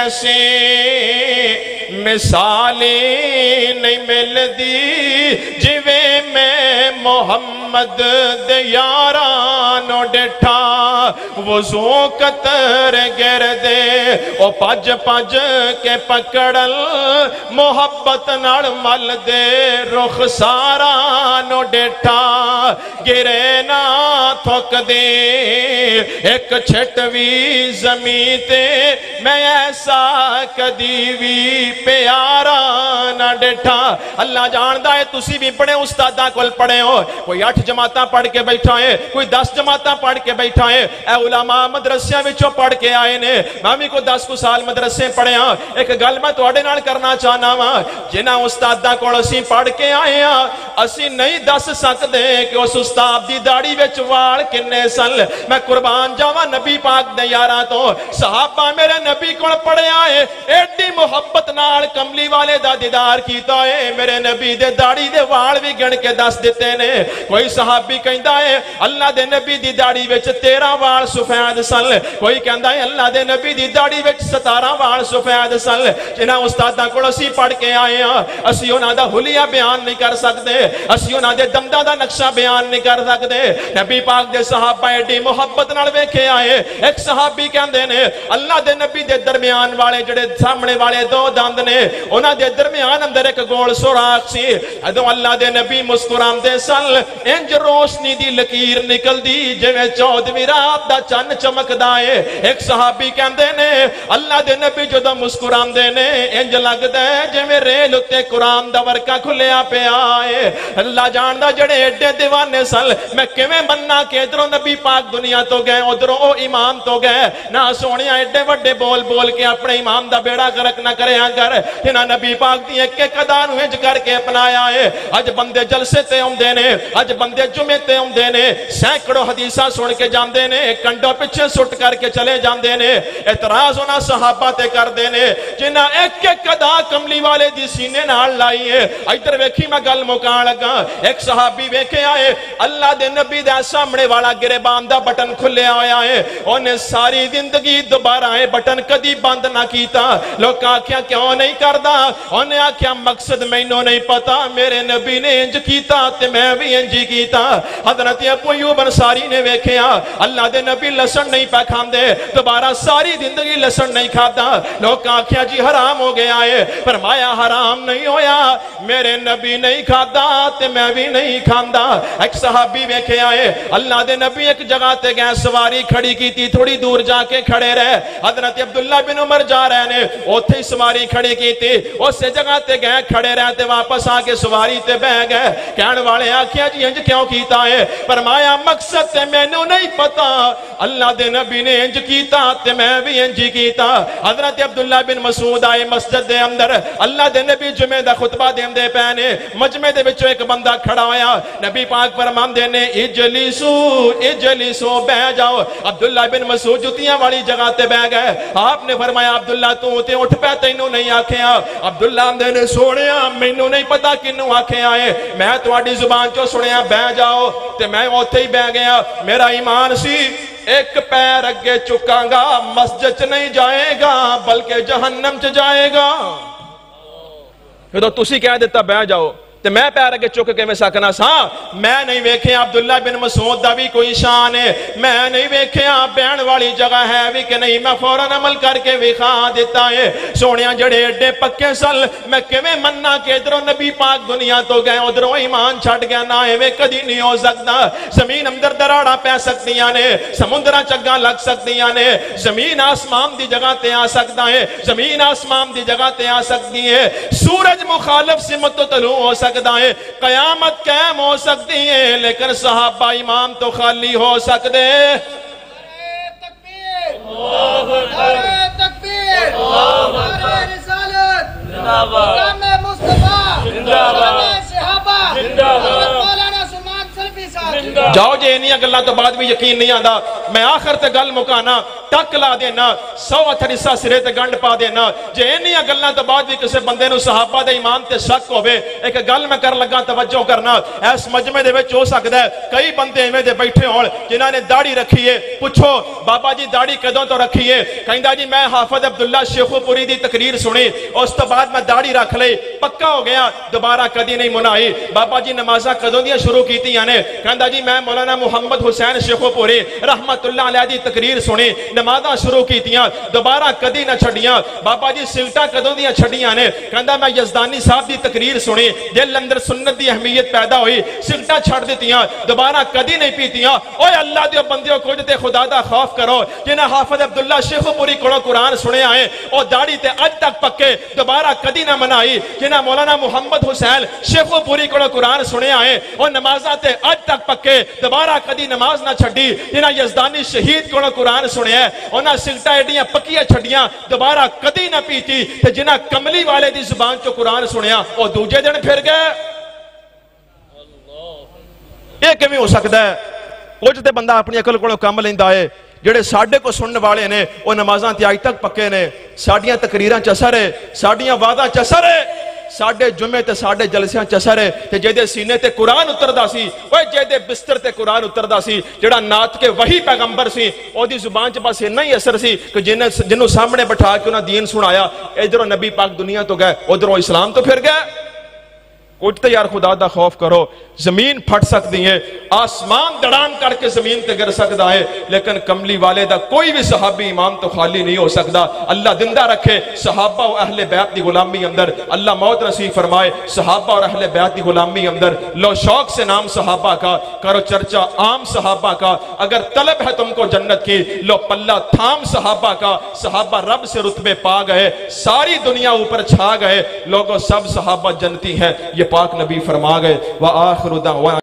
ایسی مثالی نہیں ملدی جویں میں محمد دے یارانو ڈٹھا وضو قطر گردے او پج پج کے پکڑل محبت نال مل دے رخ سارانو ڈٹھا گرے نہ تھک دے ایک چھٹوی زمین تے میں ایسا کدی بھی پیارا نہ ڈٹھا اللہ جاندہ ہے تسی بھی پڑھے استادہ کل پڑھے ہو کوئی 8 جماعتاں پڑھ کے بیٹھا ہے کوئی 10 جماعتاں پڑھ کے بیٹھا ہے اے علماء مدرسیاں وچوں پڑھ کے آئے نے میں بھی کو 10 کو سال مدرسے پڑھے ہاں ایک گل میں تواڈے نال کرنا چاہنا ہاں جنہاں استاداں کول اسی پڑھ کے آئے ہاں اسی نہیں دس سکدے کہ اس استاد دی داڑھی وچ وال کنے سن میں قربان جاواں نبی پاک دے یاراں تو صحابہ میرے نبی کول پڑھے آئے ایڈی محبت نال کملی والے دا دیدار کیتا ہے میرے نبی دے داڑھی دے وال بھی گن کے دس دیتے نے کوئی صحابی کہندا ہے اللہ دے نبی دی داڑھی وچ 13 وال سفید سن کوئی کہندا ہے اللہ دے نبی دی داڑھی وچ 17 وال سفید سن جنہاں استاداں کول اسی پڑھ کے آئے ہاں اسی انہاں دا حلیہ بیان نہیں کر سکدے اسی انہاں دے دمداں دا نقشہ بیان نہیں کر سکدے نبی پاک دے صحابہ ایڈی محبت نال ویکھے آئے ایک صحابی کہندے نے اللہ دے نبی دے درمیان والے جڑے سامنے والے 2 دند نے انہاں دے درمیان اندر ایک گول سوراخ سی ادوں اللہ دے نبی مسکراندے سن انج روشنی دی لکیر نکلدی جویں 14ویں رات دا چن چمکدا ہے ایک صحابی کہندے نے اللہ دے نبی جدوں مسکراندے نے انج لگدا ہے جویں ریل اتے قرآن دا ورقہ کھلیا پیا ہے اللہ جاندا جڑے ایڈے دیوانے سن میں کیویں مننا کہ ادھروں نبی پاک دنیا تو گئے ادھروں او امام تو گئے نہ سونیا ایڈے وڈے بول بول کے اپنے امام دا بیڑا غرق نہ کریا کر جنہاں نبی پاک دی ایک ایک ادا نوں انج کر کے اپنایا ہے اج بندے جلسے تے اوندے نے اج بندے جمعے تے اوندے نے سینکڑوں حدیثاں سن کے جاندے نے کنڈوں پیچھے سٹ کر کے چلے جاندے نے اعتراض انہاں صحابہ تے کردے نے جنہاں ایک ایک ادا کملی والے دی سینے نال لائی ہے ادھر ویکھی میں گل مکان لگا ایک صحابی ویکھے آئے اللہ دے نبی دے سامنے والا گریبان دا بٹن کھلیا ہویا ہے انہیں ساری زندگی دوبارہ ہے بٹن کدی بند نہ کیتا لوگ آکھیا کیوں نہیں کردا انہیں آکھیا مقصد مینوں نہیں پتا میرے نبی نے انج کیتا تے میں بھی انجی کیتا حضرت ابو ایوب انصاری نے ویکھیا اللہ دے نبی لسن نہیں پہ کھاندے دوبارہ ساری زندگی لسن نہیں کھاتا لوگ آکھیا جی حرام ہو گیا ہے فرمایا حرام نہیں ہویا میرے نبی نہیں کھادا تے میں بھی نہیں کھاندا ایک صحابی ویکھے آئے اللہ دے نبی ایک جگہ تے گئے سواری کھڑی کی تھی تھوڑی دور جا کے کھڑے رہے حضرت عبداللہ بن عمر جا رہے نے اوتھے ہی سواری کھڑی کی تھی اس جگہ تے گئے کھڑے رہے تے واپس آ کے سواری تے بہ گئے کہن والے آکھیا جی انج کیوں کیتا ہے فرمایا مقصد تے مینوں نہیں پتا اللہ دے نبی نے انج کیتا تے میں بھی انج کیتا حضرت عبداللہ بن مسعود آئے مسجد دے اندر اللہ دے نبی جمعے دا خطبہ دیندے پے نے مجمع دے وچوں ایک بندہ کھڑا ہویا نبی پاک فرماندے نے اجلسو بیٹھ جاؤ عبداللہ بن مسعود جتیاں والی جگہ تے بیٹھ گئے آپ نے فرمایا عبداللہ تو تے اٹھ پے تینوں نہیں آکھیا عبداللہ نے سونیا مینوں نہیں پتا کینوں آکھیا ہے میں تواڈی زبان چوں سنیا بیٹھ جاؤ تے میں اوتھے ہی بیٹھ گیا میرا ایمان سی ایک پیر اگے چکاں گا مسجد چ نہیں جائے گا بلکہ جہنم چ جائے گا پھر تو تسی کہہ دیتا بیٹھ جاؤ تے میں پیر اگے چک کے میں سکنا سا میں نہیں ویکھیا عبداللہ بن مسعود دا بھی کوئی شان ہے میں نہیں ویکھیا بہن والی جگہ ہے بھی کہ نہیں میں فوراً عمل کر کے وکھا دیتا ہے سونیاں جڑے ایڈے پکے سل میں کیویں مننا کہ ادھروں نبی پاک دنیا تو گئے ادھروں ایمان چھڈ گیا نہ ایویں کدی نہیں ہو سکتا زمین اندر دراڑاں پے سکتیاں نے سمندراں چگاں لگ سکتیاں نے زمین آسمان دی جگہ تے آ سکتا ہے زمین آسمان دی جگہ تے آ سکتی ہے سورج مخالف سمت طلوع ہو سکتا ہے قیامت قائم ہو سکتی ہے لیکن صحابہ ایمان تو خالی ہو سکتے تکبیر تکبیر رسالت مقام مصطفیٰ صحابہ مولانا سلمان سلفی صاحب جاؤ جے انیاں گلاں تو بعد بھی یقین نہیں آندا میں آخر تے گل مکانا ٹک لا دینا 100 ہتھرسا سرے تے گنڈ پا دینا جے انیاں گلاں تو بعد بھی کسے بندے نو صحابہ دے ایمان تے شک ہوے ایک گل میں کر لگا توجہ کرنا اس مجمع دے وچ ہو سکدا ہے کئی بندے ایویں دے بیٹھے ہون جنہاں نے داڑھی رکھی ہے پوچھو بابا جی داڑھی کدوں تو رکھی ہے کہندا جی میں حافظ عبداللہ شیخو پوری دی تقریر سنی اس تو بعد میں داڑھی رکھ لئی پکا ہو گیا دوبارہ کدی نہیں منائی بابا جی نمازاں کدوں دیاں شروع کیتیاں نے کہندا جی میں مولانا محمد حسین شیخو پوری رحمت اللہ علیہ دی تقریر سنی نمازاں شروع کیتیاں دوبارہ کدی نہ چھڑیاں بابا جی سلٹا کدوں دیاں چھڑیاں نے کہندا میں یزدانی صاحب دی تقریر سنی دل اندر سنت دی اہمیت پیدا ہوئی سلٹا چھڑ دیتیاں دوبارہ کدی نہیں پیتیاں اوے اللہ دیو بندیو کچھ تے خدا دا خوف کرو جنہاں حافظ عبداللہ شیخو پوری کو قرآن سنے آئے او داڑھی تے اج تک پکے دوبارہ کدی نہ منائی جنہاں مولانا محمد حسین شیخو پوری کو قرآن سنے آئے او نمازہ تے اج تک پکے دوبارہ کدی نماز نہ چھڑی جنہاں یزدانی شہید کو قرآن سنے آئے انہاں سلٹا ایڈیاں پکیاں چھڑیاں دوبارہ کدی نہ پیتی تے جنہاں کملی والے دی زبان چو قرآن سنیا او دوجے دن پھر گئے یہ کیویں ہو سکتا ہے کچھ تے بندہ اپنی عقل کو کم لیندا ہے جڑے ساڈے کو سننے والے نے وہ نمازاں تے اج تک پکے نے ساڈیاں تقریراں چ اثر ہے ساڈیاں وعداں چ اثر ہے ساڈے جمعے تے ساڈے جلسیاں چ اثر ہے تے جے دے سینے تے قرآن اتردا سی اوے جے دے بستر تے قرآن اتردا سی جڑا نعت کے وہی پیغمبر سی او دی زبان چ بس اتنا ہی اثر سی کہ جنوں سامنے بٹھا کے انہاں دین سنایا ادھروں نبی پاک دنیا تو گئے ادھروں اسلام تو پھر گئے کچھ تے یار خدا دا خوف کرو زمین پھٹ سکتی ہے آسمان دڑان کر کے زمین تے گر سکتا ہے لیکن کملی والے دا کوئی بھی صحابی امام تو خالی نہیں ہو سکتا اللہ زندہ رکھے صحابہ و اہل بیت دی غلامی اندر اللہ موت نصیب فرمائے صحابہ اور اہل بیت دی غلامی اندر لو شوق سے نام صحابہ کا کرو چرچا عام صحابہ کا اگر طلب ہے تم کو جنت کی لو پلہ تھام صحابہ کا صحابہ رب سے رتبے پا گئے ساری دنیا اوپر چھا گئے لوگوں سب صحابہ جنتی ہیں یہ پاک نبی فرما گئے وآخر دعوانا